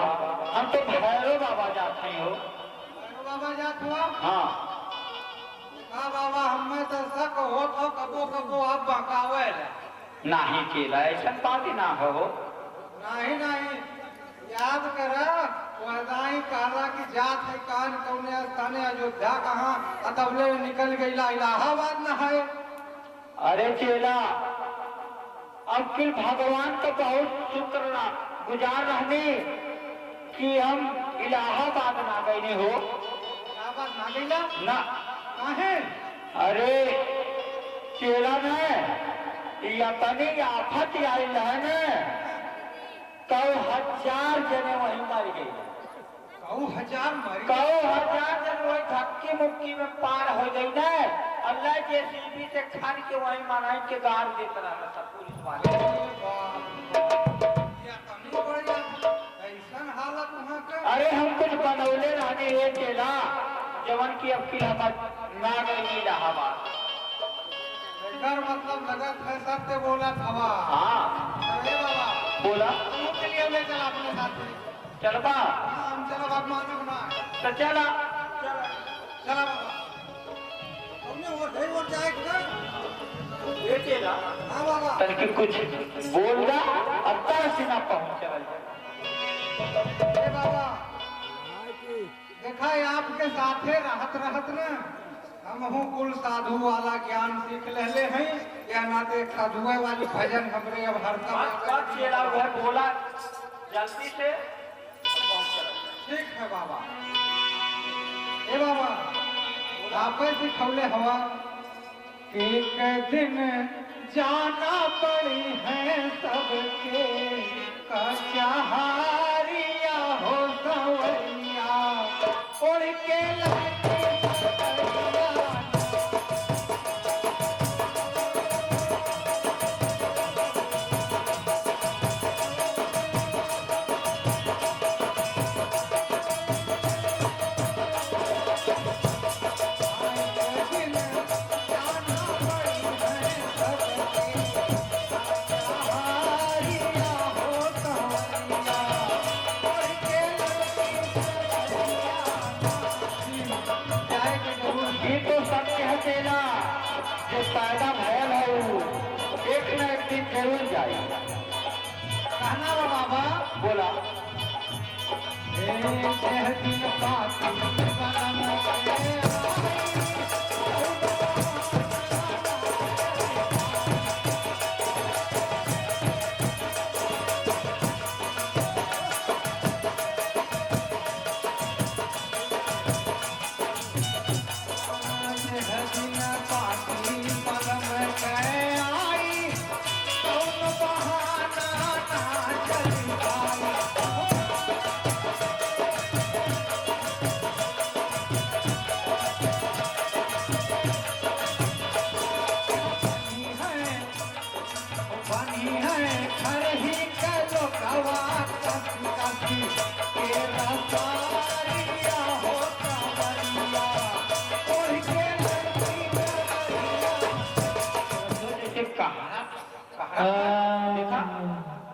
हम तो भैरव बाबा जाते हो।
भैरव बाबा जात हुआ?
हाँ
बाबा, हमें तो शक हो तो कबो कबो आप बहकावे
नहीं केला, ऐसा बात ही ना हो।
नहीं नहीं, याद करा वदाई काला की जात है कान कौने स्थाने अयोध्या कहाँ अतवले निकल गई इलाहाबाद न है।
अरे चेला, अब फिर भगवान का बहुत शुक्र गुजार रहने कि हम इलाहाबाद ना गए हो।
इलाहाबाद ना गईला
ना
काहे?
अरे चेला ने अपनी आफत आई है न, 1,000 जने वहीं मर गए।
1,000 मर गए?
1,000 जन वही धक्की मुक्की में पार हो गई न। अल्लाह जेसीबी से खान के वहीं मनाई के गाड़ देता रहा सब पुलिस वाले।
ऐसा हालत वहाँ का?
अरे हम कुछ बनौले रहने ये चेला, जवन की अब की हमार ना गई इलाहाबाद।
मतलब लगत है सत्य बोला हवा।
हाँ
अरे बाबा
बोला,
हम के लिए ले चला अपने साथ में।
चलबा
हम चला बात मानो ना।
तो चला
चला बाबा, हमने वो ढेर वो जाएगा।
ये चेला
हाँ बाबा।
तनके कुछ बोल दा, अत्ता से ना पहुंच चल।
ए बाबा, देखा है आपके साथे रहत रहत ना हम कुल साधु वाला ज्ञान सीख ले हैं, या ना देख साधुए वाली भजन हमरे अब हर
बस चेला वह बोला, जल्दी से पहुंच चल।
ठीक है बाबा। ए बाबा, आप सिखौले हवा एक दिन जाना पड़ी है सबके कचहरिया हो सवरिया उड़ के लाके पैदा भयल है एक न एक दिन जरूर जाए। कहना बा बाबा बोला दिन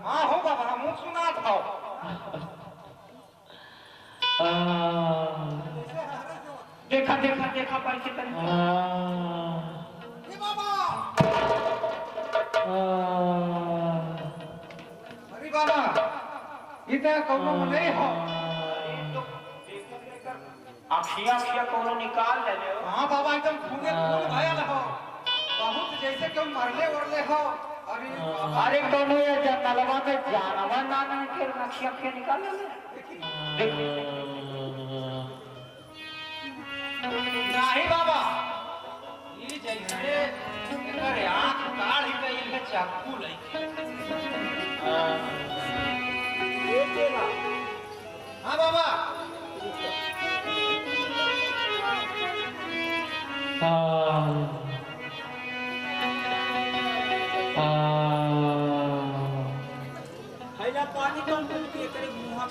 हाँ हो बाबा, मुँह सुना था।
देखा देखा देखा परिचित
अरे बाबा इतना कौनो में नहीं हो।
अखिया अखिया कोनो निकाल ले ले
हाँ बाबा एकदम खूने खून भयल हो, बहुत जैसे क्यों मरले उरले हो। अरे बाबा,
अरे कोनो ये जंगलवा में जानवर ना ना के अखिया अखिया निकाल ले देख
नहीं बाबा, ये जैसे इधर आँख काढ़ ही गई है चाकू लेके। हाँ बाबा,
पानी कम करके करे मुंह पे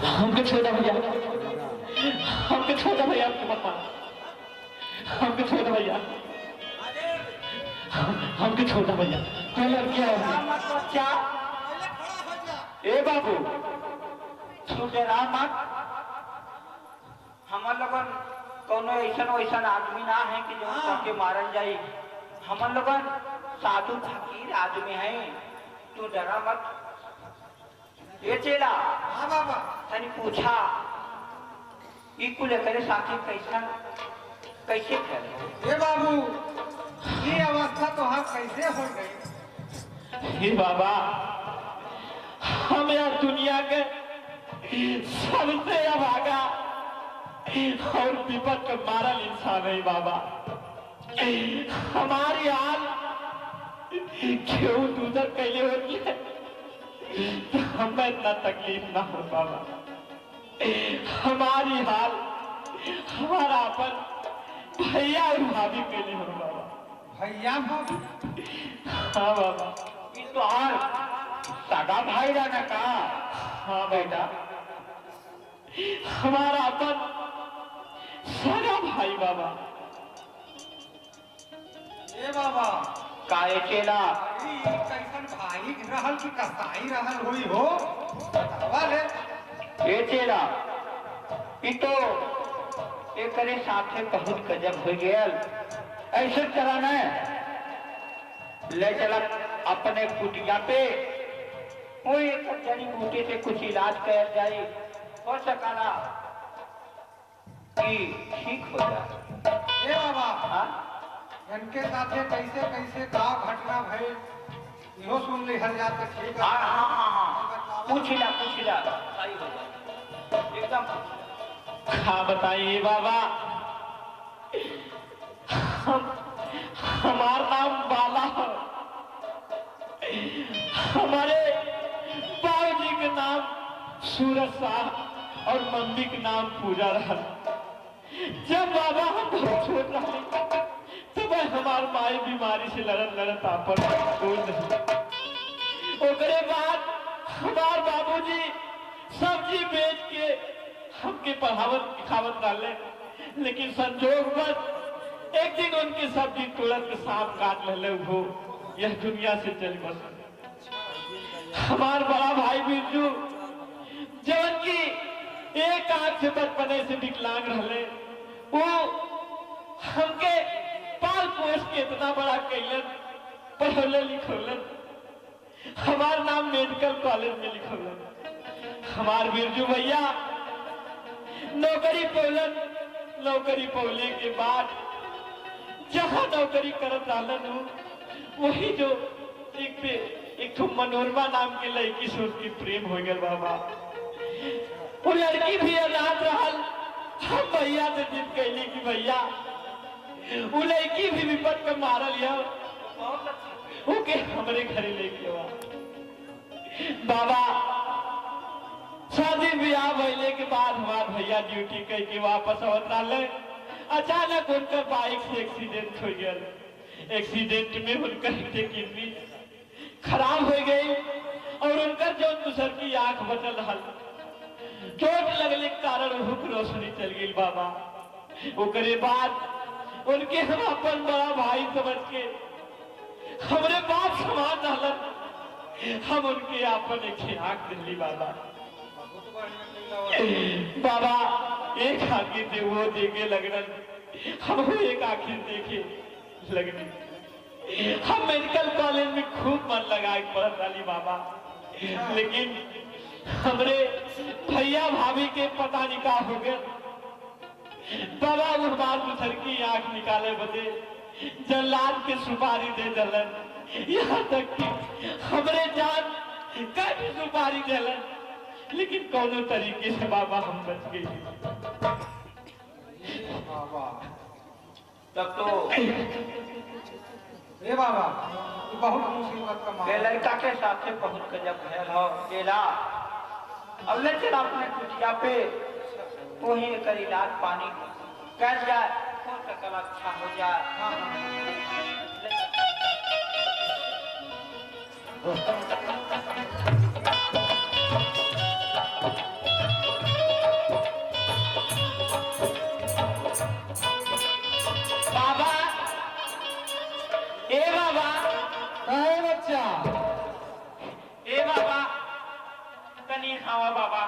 हमको छोटा भैया, हमको छोटा भैया, आपके पापा हमको छोटा भैया, हमको छोटा भैया क्या लड़किया है क्या? ए बाबू तू डरा मत, हमर लोगन कोनो ऐसा वैसा आदमी ना है कि जो के मारल जाई। हमर लोगन साधु फकीर आदमी है, तू डरा मत। ये चेला
हाँ बाबा,
तनी पूछा ई कुल करे साथी कैसा कैसे करे?
ये बाबू, ये अवस्था तो हम कैसे हो गई?
हे बाबा, हम यार दुनिया के सबसे अभागा और विपद के मारल इंसान है बाबा। हमारी हाल क्यों दूसर कैले होती है, हमें इतना तकलीफ ना हो बाबा। हमारी हाल हमारा अपन भैया और भाभी के लिए हो बाबा।
भैया भाभी?
हाँ बाबा, ये तो हाल सगा भाई रहना का। हाँ बेटा, हमारा अपन सगा भाई बाबा।
ए बाबा,
काहे चेला
ये कैसन भाई रहल की कसाई रहल हुई हो, बतावा ले।
ये चेला ये तो एक करे साथे बहुत गजब हो गयल। ऐसे कराना है, ले चला अपने कुटिया पे, वो एक जड़ी बूटी से कुछ इलाज कर जाए, हो सकाला कि ठीक हो जाए।
ए बाबा,
हाँ
इनके साथे कैसे कैसे का घटना भई, इहो सुन ली हर जाते ठीक है।
हाँ हाँ हाँ हाँ, पूछिला सही हो जाए एकदम। हाँ बताइए बाबा, हमारा नाम बाला है, हमारे बाबूजी के नाम सूरज शाह और मम्मी के नाम पूजा रहा। जब बाबा हम बहुत छोट रहे तब हमार माई बीमारी से लड़त आपन ओकरे बाद हमार बाबूजी सब्जी बेच के हमके पढ़ावत लिखावत डाले, लेकिन संजोग बस एक दिन उनकी सब्जी तुरंत सांप काट ले हो, यह दुनिया से चल बस। हमार बड़ा भाई बिरजू जवन की एक आंख से बचपने से विकलांग रहे, वो हमके पाल पोस के इतना बड़ा कैलन, पढ़ौले लिखौलन, हमार नाम मेडिकल कॉलेज में लिखौलन। हमार बिरजू भैया नौकरी पौलन, नौकरी पौले के बाद जहाँ नौकरी करत रहलन वही जो एक तो मनोरमा नाम के लड़की से उसकी प्रेम हो गया बाबा। वो लड़की भी अनाथ रहल, हम भैया से जिद कैली कि भैया वो लड़की भी विपद में मारल है, ओके हमारे घरे लेके आवा। बाबा शादी ब्याह भइले के बाद हमार भैया ड्यूटी करके वापस आवत रहे, अचानक उनका बाइक से एक्सीडेंट हो गया। एक्सीडेंट में उनका किडनी खराब हो गई और उनका जो दूसर की आंख बचल रहा, चोट लगने के कारण भूख रोशनी चल गई बाबा। ओकरे बाद उनके हम अपन बड़ा भाई समझ के हमारे बाप समान रहलन, हम उनके अपन एक आंख दिल्ली बाबा। बाबा एक आखिर दे वो देखे लगन, हम एक आखिर देखे लगने। हम मेडिकल कॉलेज में खूब मन लगाए पढ़ रही बाबा, लेकिन हमरे भैया भाभी के पता नहीं का हो गया बाबा। वो हमार बुथर की आंख निकाले बदे जल्लाद के सुपारी दे दलन, यहाँ तक कि हमरे जान का भी सुपारी देलन, लेकिन कोनो तरीके से बाबा हम बच गए।
तब तो
ए बाबा, ये बहुत मुसीबत का
ये
मामला है।
लड़का के साथ से बहुत गजब भयल हो केला। अब ले चल अपने कुटिया पे, तो ही कर इलाज पानी कर जाए, खून का कल अच्छा हो जाए।
हाँ, हाँ।
बाबा, ए बाबा,
कहे बच्चा,
ए बाबा, कनी खावा बाबा।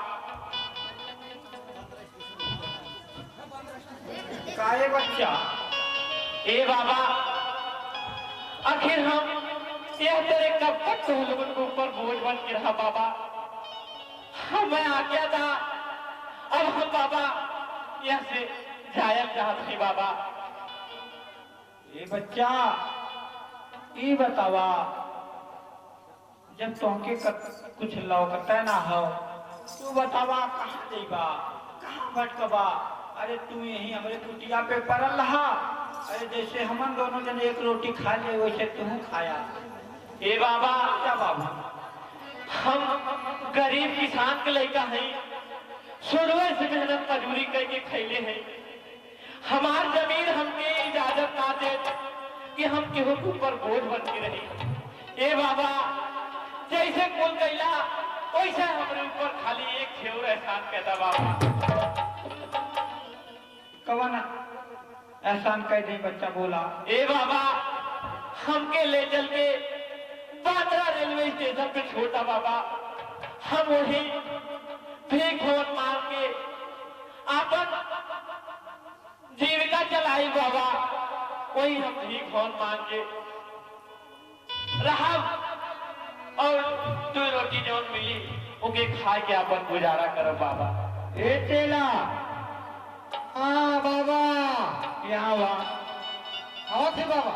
काहे बच्चा,
ए बाबा, आखिर हम यह तेरे कब तक तुम लोगों के ऊपर बोझ बन के रहा बाबा। हमें आ गया था, अब हम बाबा यहाँ से जायब चाहते हैं बाबा।
ये बच्चा, ये बतावा, जब तुमके कुछ लौकता ना हो, तू बतावा कहाँ देगा, कहाँ भटकबा। अरे तू यही हमारे कुटिया पे पड़ल रहा, अरे जैसे हम दोनों जन एक रोटी खा ले वैसे तू खाया।
ए बाबा,
क्या बाबा,
हम गरीब किसान के लड़का हैं, शुरुए से मेहनत मजदूरी करके खैले हैं। हमार जमीन हमके इजाजत ना दे कि हम केहू के ऊपर बोझ बन के रही। ए बाबा, जैसे कुल कैला वैसे हमारे ऊपर खाली एक खेवर एहसान कहता बाबा।
कवन एहसान कह दी बच्चा बोला।
ए बाबा, हमके ले चल के बांद्रा रेलवे स्टेशन पे छोटा बाबा, हम वही भीख भवन मार के आपन जीविका चलाई बाबा। वही हम भीख भवन मांग के रहा और 2 रोटी जौन मिली ओके खा के अपन गुजारा करो बाबा।
ए चेला,
हाँ बाबा,
यहाँ वा।
आओ थे बाबा।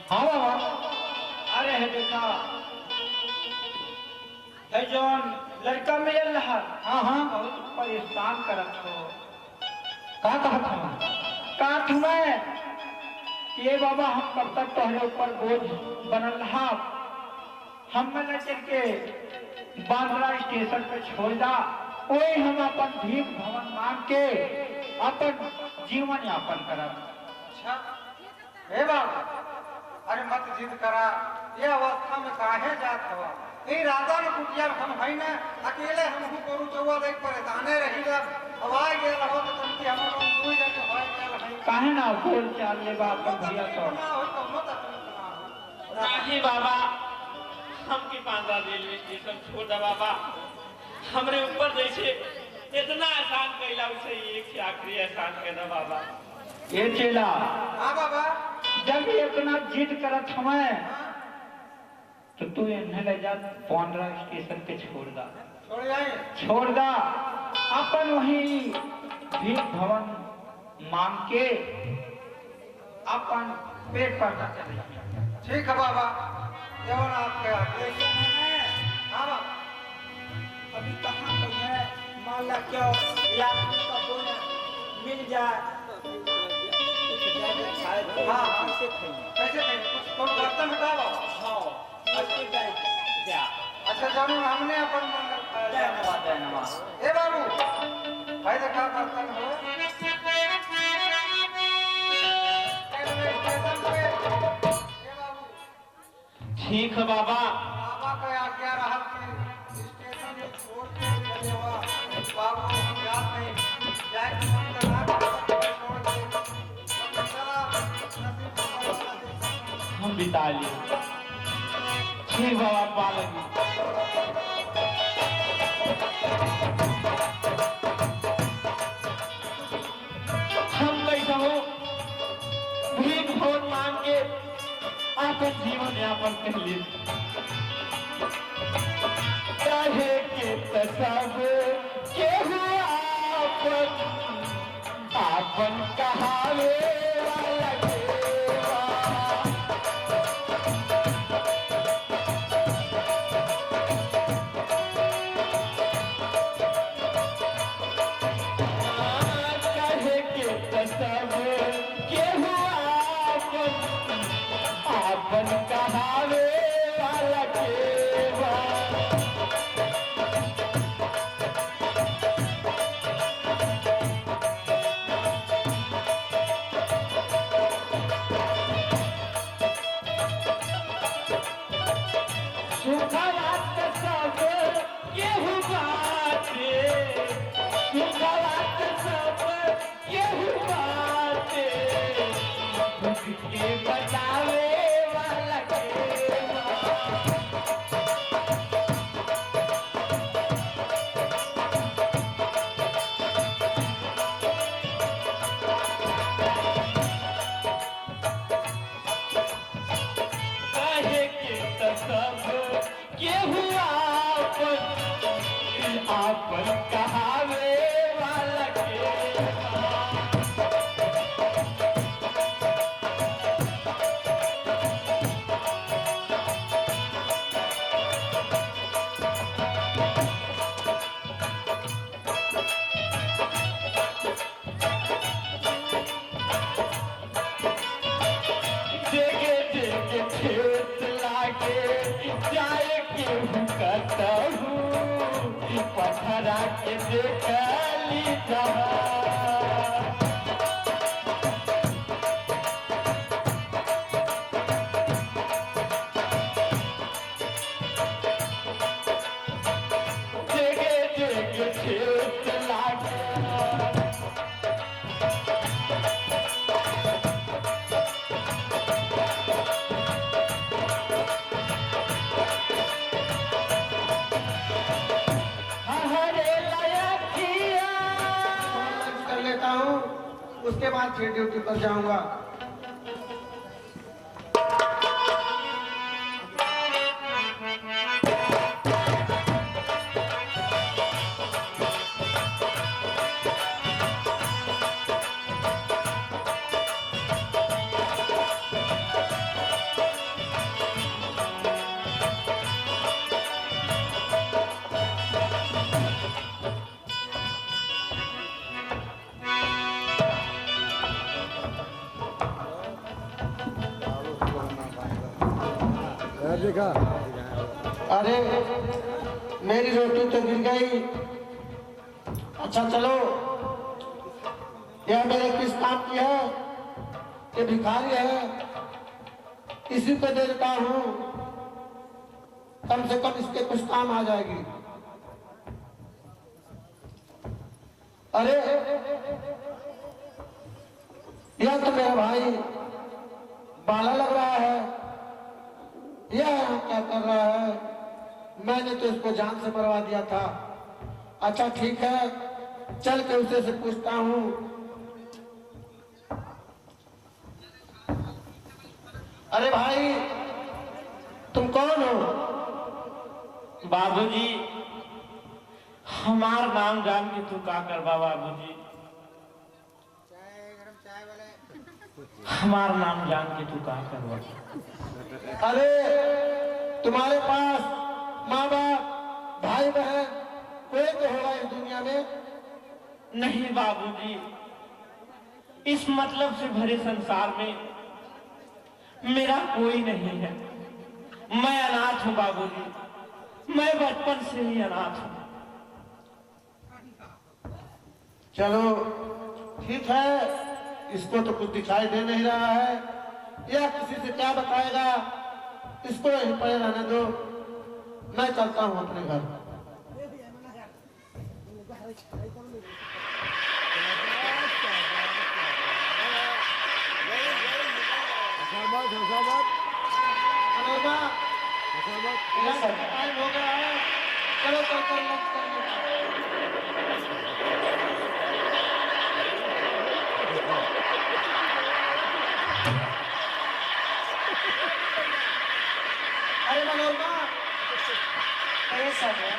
हाँ बाबा,
अरे है देखा, है जौन लड़का मिल रहा,
हाँ हाँ,
बहुत परेशान करत हो।
कहा कहा था?
कहा तुम्हें ये बाबा हम कब तक तोहरे ऊपर बोझ बनल रहा, हम ले चल के बांद्रा स्टेशन पे छोड़ दा, वही हम अपन भीख भवन मांग के अपन जीवन यापन करब।
अच्छा, हे बाबा, अरे मत जिद करा, ये अवस्था में काहे जात हवा? ये राजा ने कुटिया हम है ना, अकेले हमहू करू चौवा देख परेशाने रही ला, हवाई गेल हो तो तनकी हम लोग दूर जाके हवाई गेल है।
काहे ना बोल चाल ले बा अपन भैया तो।
ना हो तो मत तकलीफ ना हो।
राजी बाबा, हमके बांद्रा रेलवे स्टेशन छोड़ दे बाबा। हमरे ऊपर जैसे इतना एहसान कैला उसे एक से आखिरी एहसान कह दे बाबा।
ये चेला,
हाँ बाबा,
जब ये इतना जिद करत हमें, तो तू इन्हें ले जा बांद्रा स्टेशन पे छोड़ दा,
छोड़ जाए।
छोड़ दा, अपन वही भीख भवन मांग के अपन पेट पर चले।
ठीक है बाबा, जवन आपके आदेश है। हाँ बाबा,
अभी कहाँ पे है, मान ला क्यों यात्री का बोला मिल जाए, कुछ ज्यादा शायद
हाँ, हाँ।
कैसे खाएंगे?
कैसे कहें? कुछ तो बर्तन हटा बाबा।
हाँ, अच्छी बात जा।
अच्छा जानू, हमने अपन मंगल खाया
जय
जाना।
नवा, जय नवा।
ए बाबू, भाई देखा बर्तन हो। रेलवे स्टेशन पे, ए बाबू,
ठीक है बाबा।
बाबा का आज्ञा रहा कि स्टेशन में छोड़ के चले हुआ। बाबू हम याद नहीं, जाए कि हम लगा के छोड़ दे। तो चला, नसीब हमारा नसीब।
हम बिता लिए। ठीक बाबा, पालक हम कैसा हो अपन जीवन यापन कहली काहे के तसब केहू आपन कहावे वाला केवा काहे के तसब केहू आपन कहावे वाला केवा सुखवात सब केहू बाटे सुखवात सब केहू बाटे दुख के बचावे वाला केवा काहे के तसब केहू आपन कहावे वाला केवा देगे देगे खेत लागे जाए केहू कतहू पथरा के देखली जहाँ देगे देगे खेत लागे हरे लयकिया
लंच कर लेता हूँ, उसके बाद फिर ड्यूटी पर जाऊंगा। अरे मेरी रोटी तो गिर गई। अच्छा चलो, यह मेरे किस काम की है? ये भिखारी है, इसी पे दे देता हूँ, कम से कम इसके कुछ काम आ जाएगी। अरे यह तो मेरा भाई बाला लग रहा है, यह यहाँ क्या कर रहा है? मैंने तो इसको जान से मरवा दिया था। अच्छा ठीक है, चल के उसे से पूछता हूँ। अरे भाई, तुम कौन हो?
बाबूजी हमार नाम जान के तू का करबा बाबूजी? हमार नाम जान के तू का करबा?
अरे तुम्हारे पास माँ बाप, भाई बहन कोई तो होगा इस दुनिया में?
नहीं बाबूजी, इस मतलब से भरे संसार में मेरा कोई नहीं है। मैं अनाथ हूँ बाबूजी, मैं बचपन से ही अनाथ हूँ।
चलो ठीक है, इसको तो कुछ दिखाई दे नहीं रहा है, यह किसी से क्या बताएगा? इसको यहीं पड़े रहने दो, मैं चलता हूँ अपने घर। अनोबा, लंच का टाइम हो गया है, चलो चलकर लंच कर लेते हैं। अरे मनोरमा,
कैसा है?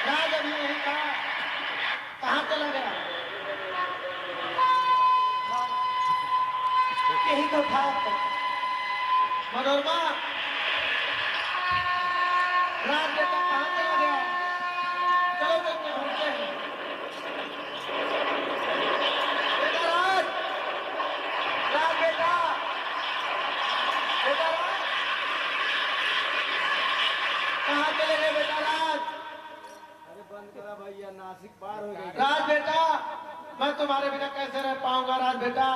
राज अभी यही था, कहाँ चला गया?
यही तो था।
मनोरमा, राज बेटा कहाँ चला गया? चलो देखते ढूंढते हैं। बेटा राज, राज बेटा, बेटा राज, कहाँ चले गए बेटा राज?
अरे बंद करा भैया, नासिक पार हो गई।
राज बेटा, मैं तुम्हारे बिना कैसे रह पाऊंगा राज बेटा?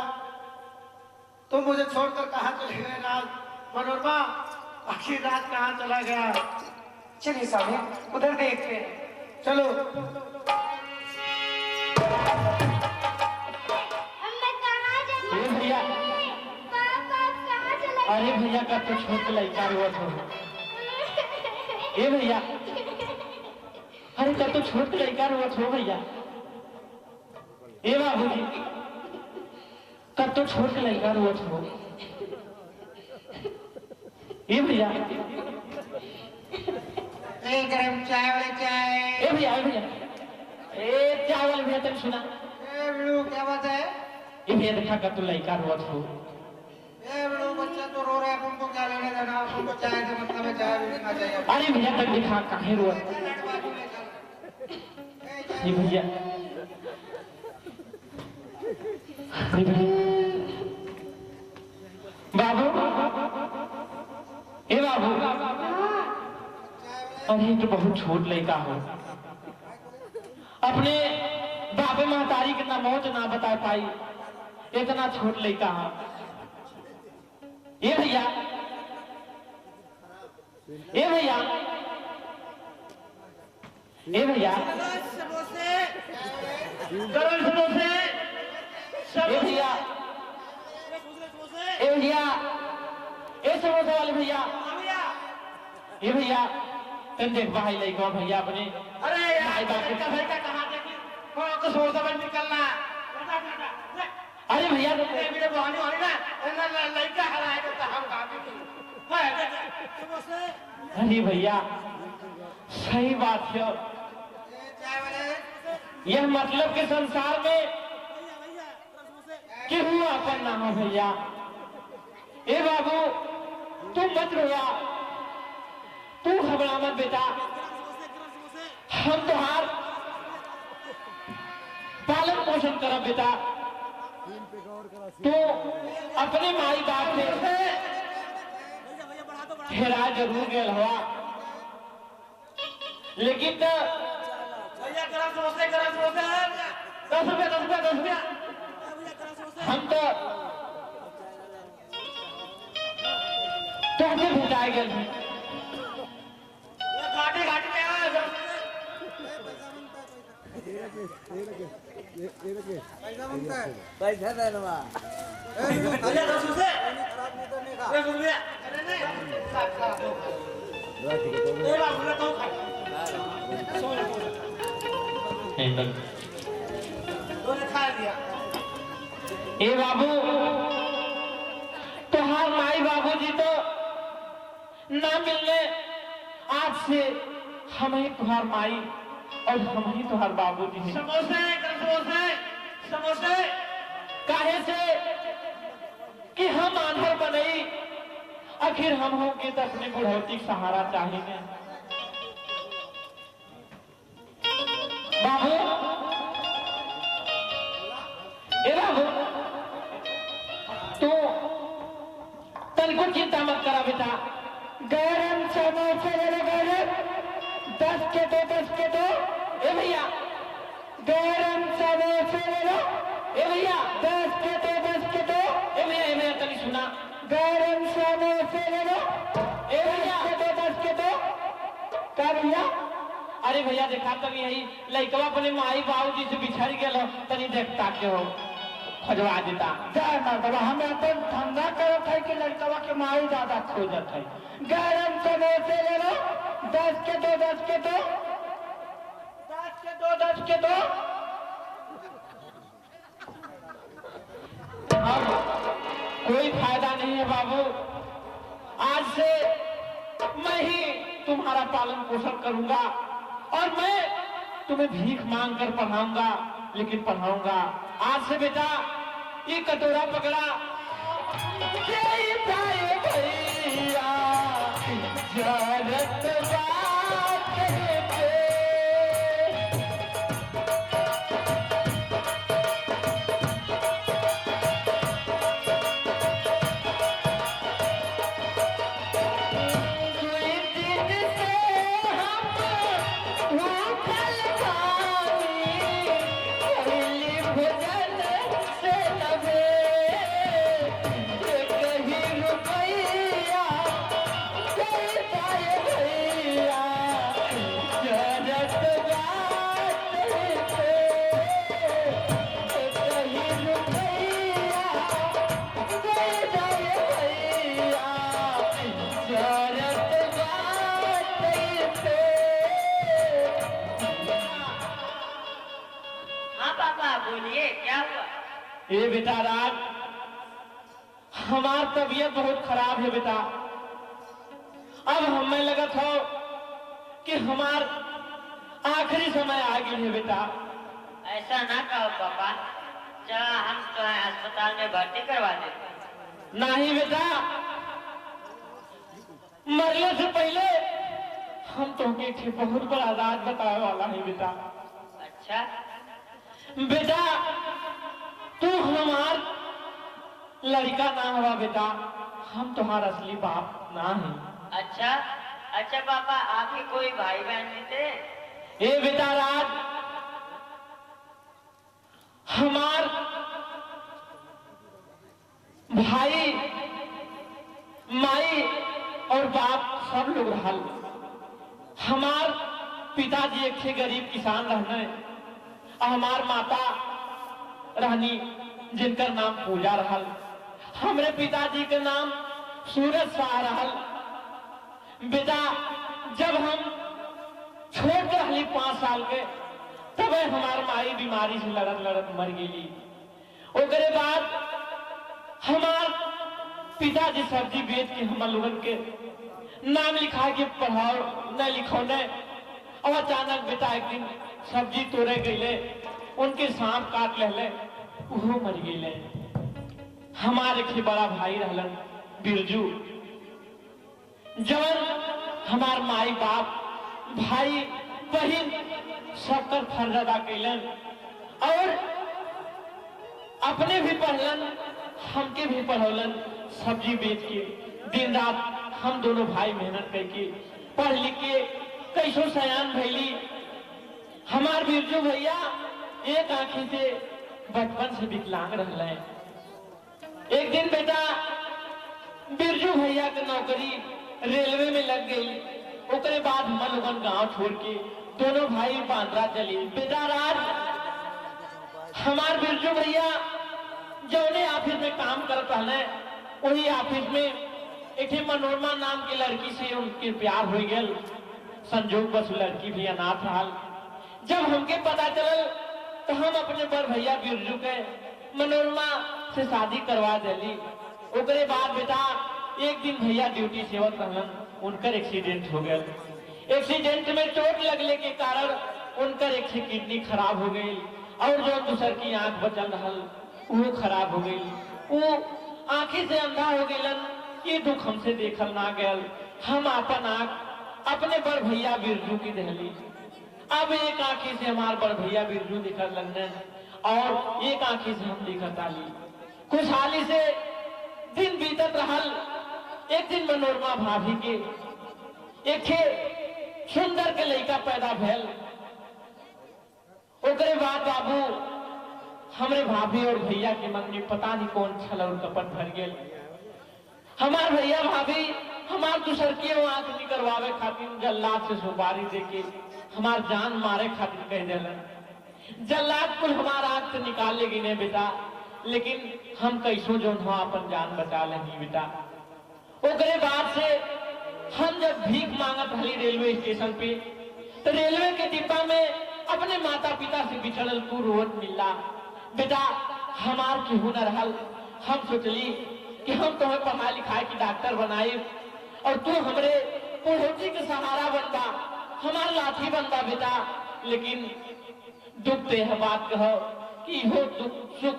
तुम मुझे छोड़कर कहाँ चले गए राज? मनोरमा, आखिर राज कहाँ चला गया?
चलिए साहब उधर देखते हैं।
चलो।
अरे भैया, अरे भैया का तो छोट लड़का हुआ था। ए भैया, अरे का तो छोट लड़का हुआ था भैया। ए बाबूजी, का तो छोट लड़का हुआ था। ए भैया,
गरम चाय वाले चाय।
ए भैया, ए भैया, ए चाय वाले भैया तेरे सुना।
ए बिड़ू, क्या बात है?
ए भैया देखा का तो लड़का हुआ था।
ए बिड़ू, बच्चा तो रो रहा है, तुमको क्या लेने देना? तुमको चाय से मतलब है, चाय भी पीना चाहिए।
अरे भैया तक दिखा काहे हुआ। ए भैया, अरे भैया, बाबू, ए बाबू, अरे तो बहुत छोट लड़का हो, अपने बाबे महतारी के ना मौत ना बता पाई, इतना छोट लड़का है। ए भैया, ए भैया, ए भैया, गरम समोसे, ए भैया, ए भैया, ए समोसे वाले भैया, ए भैया, तुम देख भाई लड़का भैया अपने।
अरे यार, लड़का भड़का कहाँ देखी? वो तो समोसा बन निकलना।
अरे भैया तो
मेरे बहाने वाली ना, लड़का हराए तो हम कहाँ
अरे भैया सही बात है।
चाय वाले,
यह मतलब के संसार में केहू अपन ना हो भैया। ए बाबू तू मत रोया, तू घबरा मत बेटा, हम तुहार पालन पोषण करब बेटा। तू अपने माई बाप से हेरा जरूर गया हुआ, लेकिन
भैया गरम समोसे, गरम समोसे।
10 रुपया 10 रुपया 10 रुपया हम तो तुझे भेटाए गए हैं।
घाटी घाटी में आ
पैसा देना।
भैया 10 रुपए, 10 रुपए। ए बाबू ने तो खा, तूने खा लिया।
ए बाबू तुहार माई बाबूजी तो ना मिलने, आज से हम ही तुहार माई और हम ही तुहार बाबूजी हैं।
समोसे, समोसे, समोसे।
काहे से कि हम आंधर बनई, आखिर हम होंगे तो अपने बुढ़ौती का सहारा चाहिए। बाबू, ए बाबू, तू तनिको चिंता मत करा बेटा। गरम समोसे ले लो, गरम 10 के 2 10 के 2। ए भैया गरम समोसे ले लो। ए भैया 10 के 2 10 के 2। ए भैया तनी सुना, गरम समोसे ले लो। ए भैया 10 के 2 का भैया। अरे भैया देखा तनी यही लड़कवा अपने माई बाबूजी से बिछड़ गया, तनी देखता के हो खोजवा देता। जय माता, हम अपन धंधा करत है कि लड़कवा के माई ज्यादा खोजत है। गरम समोसे ले लो, 10 के 2 10 के 2 10 के 2 10 के 2। अब कोई फायदा नहीं है बाबू, आज से मैं ही तुम्हारा पालन पोषण करूंगा और मैं तुम्हें भीख मांग कर पढ़ाऊंगा, लेकिन पढ़ाऊंगा। आज से बेटा ये कटोरा पकड़ा, जय भाई भैया जरत बात पे।
हाँ पापा बोलिए क्या हुआ?
ए बेटा राज, हमार तबीयत बहुत खराब है बेटा। अब हमें लगा था कि हमार आखिरी समय आ गई है बेटा।
ऐसा ना कहो पापा, चलो हम तो अस्पताल में भर्ती करवा देते।
नहीं बेटा, मरने से पहले हम तुमके एक बहुत बड़ा राज बताने वाला है बेटा।
अच्छा
बेटा तू हमार लड़का ना हुआ बेटा, हम तुम्हारा असली बाप ना है।
अच्छा अच्छा पापा, आपके कोई भाई बहन नहीं थे?
ए बेटा राज, हमार भाई माई और बाप सब लोग रहल। हमार पिताजी एक थे गरीब किसान रहने, और हमार माता रहनी जिनका नाम पूजा रहल। हमरे पिताजी के नाम सूरज शाह रहल। बेटा जब हम छोट रहली 5 साल के, तब हमार माई बीमारी से लड़त लड़त मर गई। ओकरे बाद हमार पिताजी सब्जी बेच के हम लोगन के नाम लिखा के पढ़ाओ न लिखौने। और अचानक बेटा एक दिन सब्जी तोड़े गईले, उनके सांप काट ले, वो मर गईले। हमारे के बड़ा भाई रहलन बिरजू, जवन हमार माई बाप भाई बहन सबकर फर्ज अदा कैलन और अपने भी पढ़लन, हमके भी पढ़ौलन। सब्जी बेच के दिन रात हम दोनों भाई मेहनत करके पढ़ लिख के कैसो सयान भैली। हमार बिरजू भैया एक आंखी से बचपन से विकलांग रहले। एक दिन बेटा बिरजू भैया के नौकरी रेलवे में लग गई। ओकरे बाद हम लोगन गांव छोड़ के दोनों भाई बांद्रा चली। बेटा राज, हमार बिरजू भैया जौने ऑफिस में काम करत रहले, वही ऑफिस में एक मनोरमा नाम की लड़की से उनके प्यार हो गया। संजोग बस लड़की भी अनाथ रहल। जब हमके पता चलल तो हम अपने बड़ भैया बिरजू के मनोरमा से शादी करवा दिली। ओकरे बाद बेटा एक दिन भैया ड्यूटी सेवत रहलन, उनकर एक्सीडेंट हो गया। एक्सीडेंट में चोट लगने के कारण उनकर एक किडनी खराब हो गई और जो दूसर की आंख बचल रहल वो खराब हो गई। वो आंखी से अंधा हो गलन। ये दुख हमसे देखल ना गयल। हम अपन आंख अपने बड़ भैया बिरजू की दहली। अब एक आंखी से हमारे बड़ भैया बिरजू दिखत लगने और एक आंखी से हम दिखत आली। खुशहाली से दिन बीतत रहल। एक दिन मनोरमा भाभी के एक सुंदर के लड़का पैदा भेल। ओकरे बाद बाबू हमरे भाभी और भैया के मन में पता नहीं कौन छल और कपट भर गए। हमार भैया भाभी हमार दूसर के आंख निकलवावे खातिर जल्लाद से सुपारी देके हमार जान मारे खातिर कह दिलन। जल्लाद कुल हमार आंख से निकाल लेगी ने बेटा, लेकिन हम कैसो जो अपन जान बचा लेंगी बेटा। ओकरे बाद से हम जब भीख मांगत रही रेलवे स्टेशन पे, तो रेलवे के डिब्बा में अपने माता पिता से बिछड़ल तू रोज मिलला। बेटा हमार केहू न रहल। हम सोचली कि हम तुम्हें पढ़ा लिखा की डॉक्टर बनाए और तू हमरे पड़ोसी के सहारा बनता, हमार लाठी बनता बेटा। लेकिन दुख ते है बात कहो कि हो दुख सुख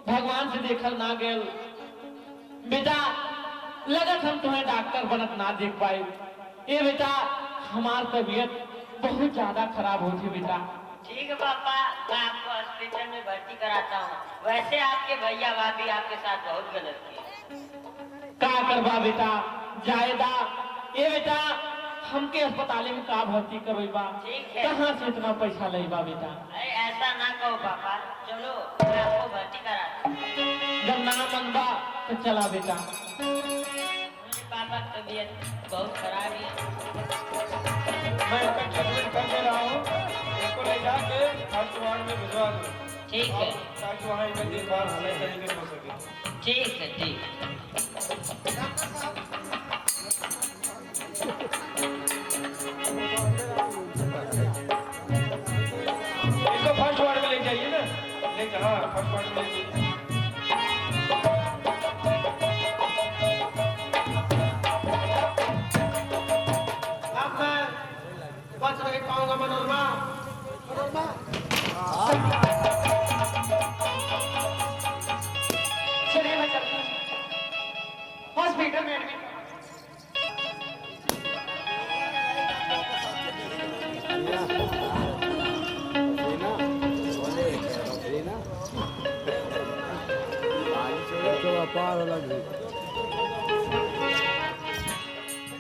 भगवान से देखल ना गेल बेटा। लगत हम तुम्हें डॉक्टर बनत ना देख पाए। ये बेटा हमार तबीयत बहुत ज्यादा खराब हो थी बेटा।
ठीक है पापा, मैं आपको हॉस्पिटल में भर्ती कराता हूँ। वैसे आपके भैया भाभी आपके साथ बहुत गलत किए।
का करबा बेटा जायदा। ये बेटा हमके अस्पताल में का भर्ती करवा,
ठीक है।
कहाँ से इतना पैसा लेबा बेटा।
अरे ऐसा ना कहो पापा, चलो मैं आपको भर्ती कराता हूँ।
जब ना मनबा तो चला बेटा।
मेरे पापा की तबीयत बहुत खराब है।
मैं इसका ट्रीटमेंट कर दे रहा हूँ, इसको ले जाके फर्स्ट वार्ड में भिजवा दूँ।
ठीक है,
ताकि वहाँ इनका देखभाल सही तरीके से हो सके।
ठीक है, ठीक है।
इसको फर्स्ट वार्ड में ले जाइए ना, हाँ फर्स्ट वार्ड में ले जाइए।
अब मैं बच नहीं पाऊंगा मनोरमा।
चलिए मैं चलती हूँ हॉस्पिटल में एडमिट।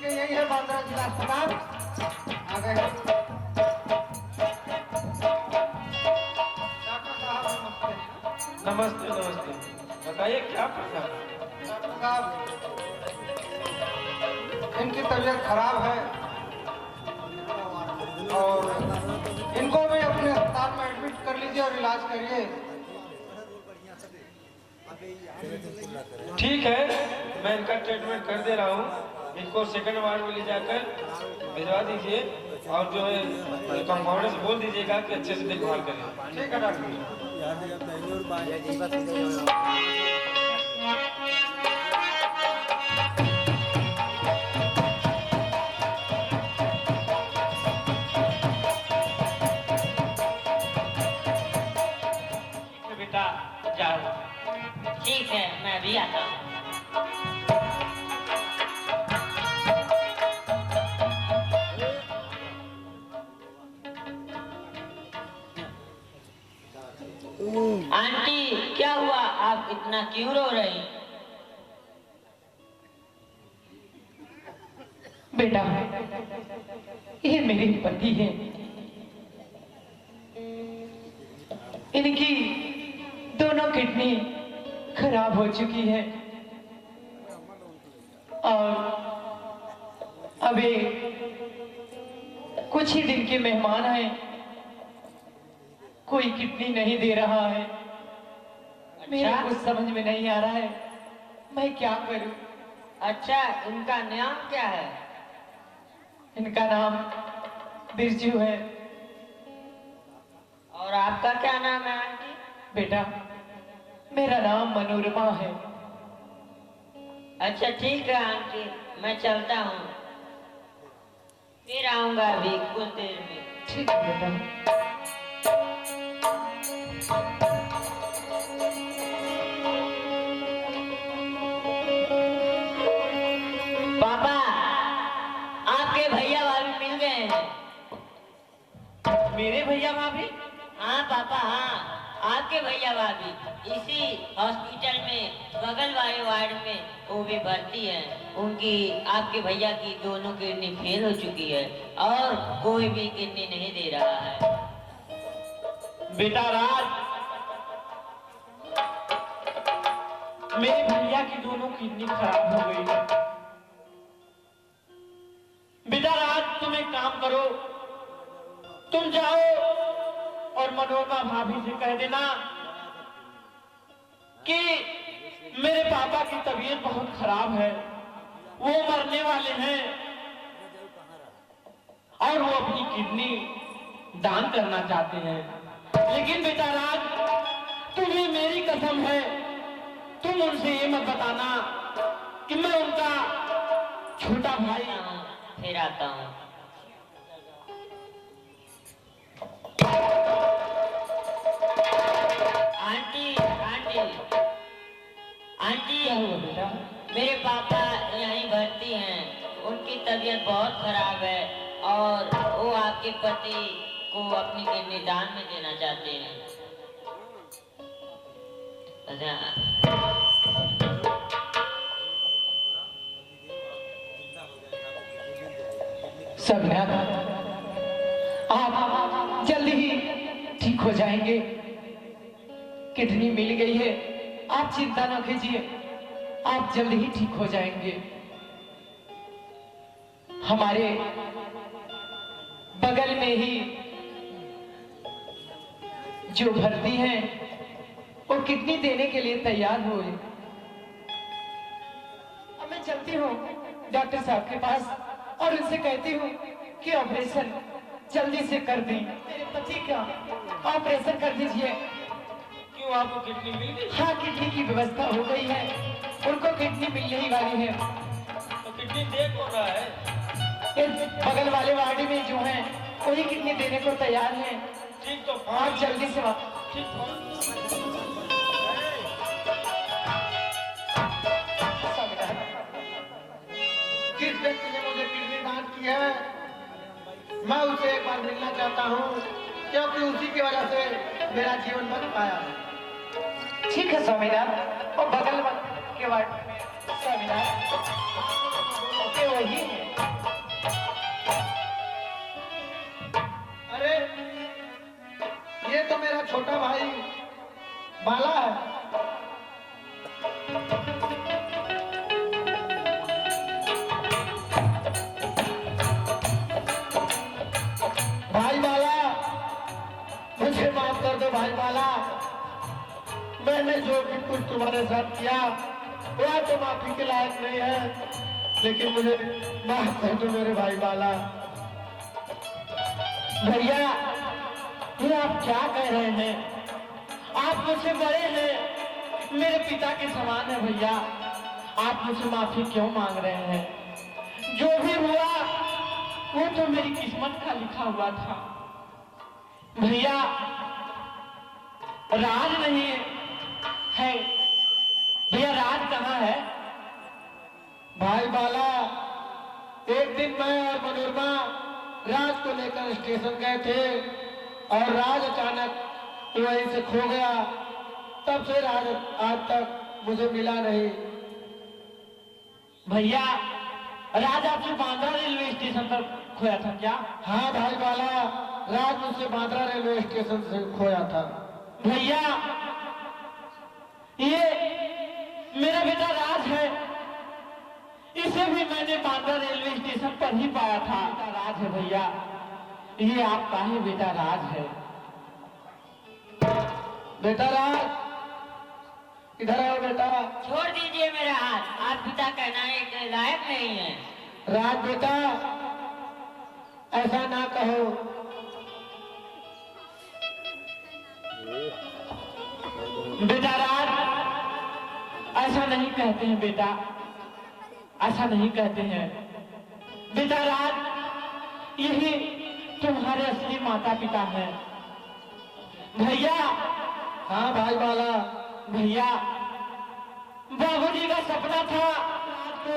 देखिए यही है बांद्रा जिला अस्पताल। आ गए हैं। डॉक्टर साहब नमस्ते।
नमस्ते नमस्ते, बताइए क्या पूछा।
डॉक्टर साहब इनकी तबीयत खराब है और इनको भी अपने अस्पताल में एडमिट कर लीजिए और इलाज करिए।
ठीक है, मैं इनका ट्रीटमेंट कर दे रहा हूँ। इनको सेकंड वार्ड में ले जाकर भिजवा दीजिए और जो है कंपाउंडर से बोल दीजिएगा कि अच्छे से देखभाल करें।
ठीक है डॉक्टर।
बेटा जाओ।
ठीक है, मैं भी आता हूँ। आंटी क्या हुआ, आप इतना क्यों रो रही?
बेटा ये मेरे पति हैं। इनकी दोनों किडनी खराब हो चुकी है और अभी कुछ ही दिन के मेहमान हैं, कोई किडनी नहीं दे रहा है। मेरा कुछ समझ में नहीं आ रहा है, मैं क्या करूं।
अच्छा, इनका नाम क्या है?
इनका नाम बिरजू है।
और आपका क्या नाम है आंटी?
बेटा मेरा नाम मनोरमा है।
अच्छा ठीक है आंटी, मैं चलता हूँ, फिर आऊंगा अभी कुछ देर में।
ठीक है बेटा।
पापा, आपके भैया भाभी मिल गए हैं।
मेरे भैया भाभी?
हाँ पापा, हाँ आपके भैया भाभी इसी हॉस्पिटल में बगल वाले वार्ड में वो भी भर्ती हैं। उनकी आपके भैया की दोनों किडनी फेल हो चुकी है और कोई भी किडनी नहीं दे रहा है।
बेटा राज, मेरे भैया की दोनों किडनी खराब हो गई है। बेटा राज, तुम एक काम करो, तुम जाओ और मनोरमा भाभी से कह देना कि मेरे पापा की तबीयत बहुत खराब है, वो मरने वाले हैं और वो अपनी किडनी दान करना चाहते हैं। लेकिन बेटा राज, तुम्हें मेरी कसम है, तुम उनसे ये मत बताना कि मैं उनका छोटा भाई।
फिर आता हूँ। आंटी आंटी आंटी,
क्या हुआ बेटा?
मेरे पापा यहीं भर्ती हैं। उनकी तबीयत बहुत खराब है और वो आपके पति को अपनी किडनी दान में देना चाहते हैं।
सबीना, आप जल्दी ही ठीक हो जाएंगे। किडनी मिल गई है, आप चिंता न कीजिए, आप जल्दी ही ठीक हो जाएंगे। हमारे बगल में ही जो भर्ती हैं वो किडनी देने के लिए तैयार हुए। अब मैं चलती हूँ डॉक्टर साहब के पास और उनसे कहती हूँ कि ऑपरेशन जल्दी से कर दें। मेरे पति का ऑपरेशन कर दीजिए।
क्यों, आपको किडनी मिल गई?
हाँ, किडनी की व्यवस्था हो गई है, उनको किडनी मिलने ही वाली है।
तो किडनी दे कौन रहा है?
इस बगल वाले वार्ड में जो है वही किडनी देने को तैयार है।
ठीक, तो
आप जल्दी से
किस व्यक्ति ने मुझे किडनी दान की है, मैं उसे एक बार मिलना चाहता हूँ, क्योंकि उसी की वजह से मेरा जीवन बच पाया।
ठीक है स्वामीनाथ, वो बगल के वार्ड में स्वामीनाथ ओके वही है।
अरे ये तो मेरा छोटा भाई बाला है। भाई बाला, मुझे माफ कर दो भाई बाला। मैंने जो भी कुछ तुम्हारे साथ किया वह तो माफी के लायक नहीं है, लेकिन मुझे माफ कर दो मेरे भाई बाला।
भैया, ये आप क्या कह रहे हैं? आप मुझसे बड़े हैं, मेरे पिता के समान है भैया। आप मुझसे माफी क्यों मांग रहे हैं? जो भी हुआ वो तो मेरी किस्मत का लिखा हुआ था भैया। राज नहीं है भैया, राज कहाँ है?
भाई बाला, एक दिन मैं और मनोरमा राज को लेकर स्टेशन गए थे और राज अचानक वहीं से खो गया। तब से राज आज तक मुझे मिला नहीं।
भैया, राज आपसे बांद्रा रेलवे स्टेशन पर खोया था क्या?
हाँ भाई बाला, राज मुझसे बांद्रा रेलवे स्टेशन से खोया था।
भैया, ये मेरा बेटा राज है, इसे भी मैंने बांद्रा रेलवे स्टेशन पर ही पाया था। राज है भैया, ये आपका ही बेटा राज है।
बेटा राज, इधर आओ बेटा।
छोड़ दीजिए मेरा हाथ, आप पिता कहना के लायक नहीं है।
राज बेटा, ऐसा ना कहो।
बेटा राज, ऐसा नहीं कहते हैं बेटा, ऐसा नहीं कहते हैं बेटा राज। यही तुम्हारे असली माता पिता हैं भैया।
हाँ भाई बाला।
भैया, बाबूजी का सपना था राज को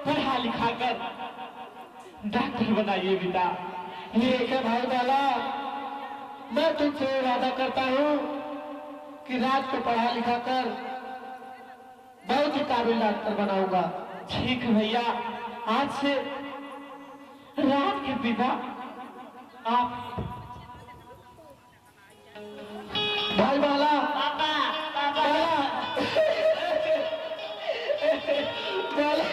पढ़ा लिखा कर डॉक्टर बनाइए बेटा।
ठीक है भाई बाला, मैं तुमसे वादा करता हूँ कि राज को पढ़ा लिखा कर बहुत ही काबिल डॉक्टर बनाऊंगा।
ठीक है भैया, आज से राज के पिता आप।
भाई बाला,
पापा पापा
बाला, बाला,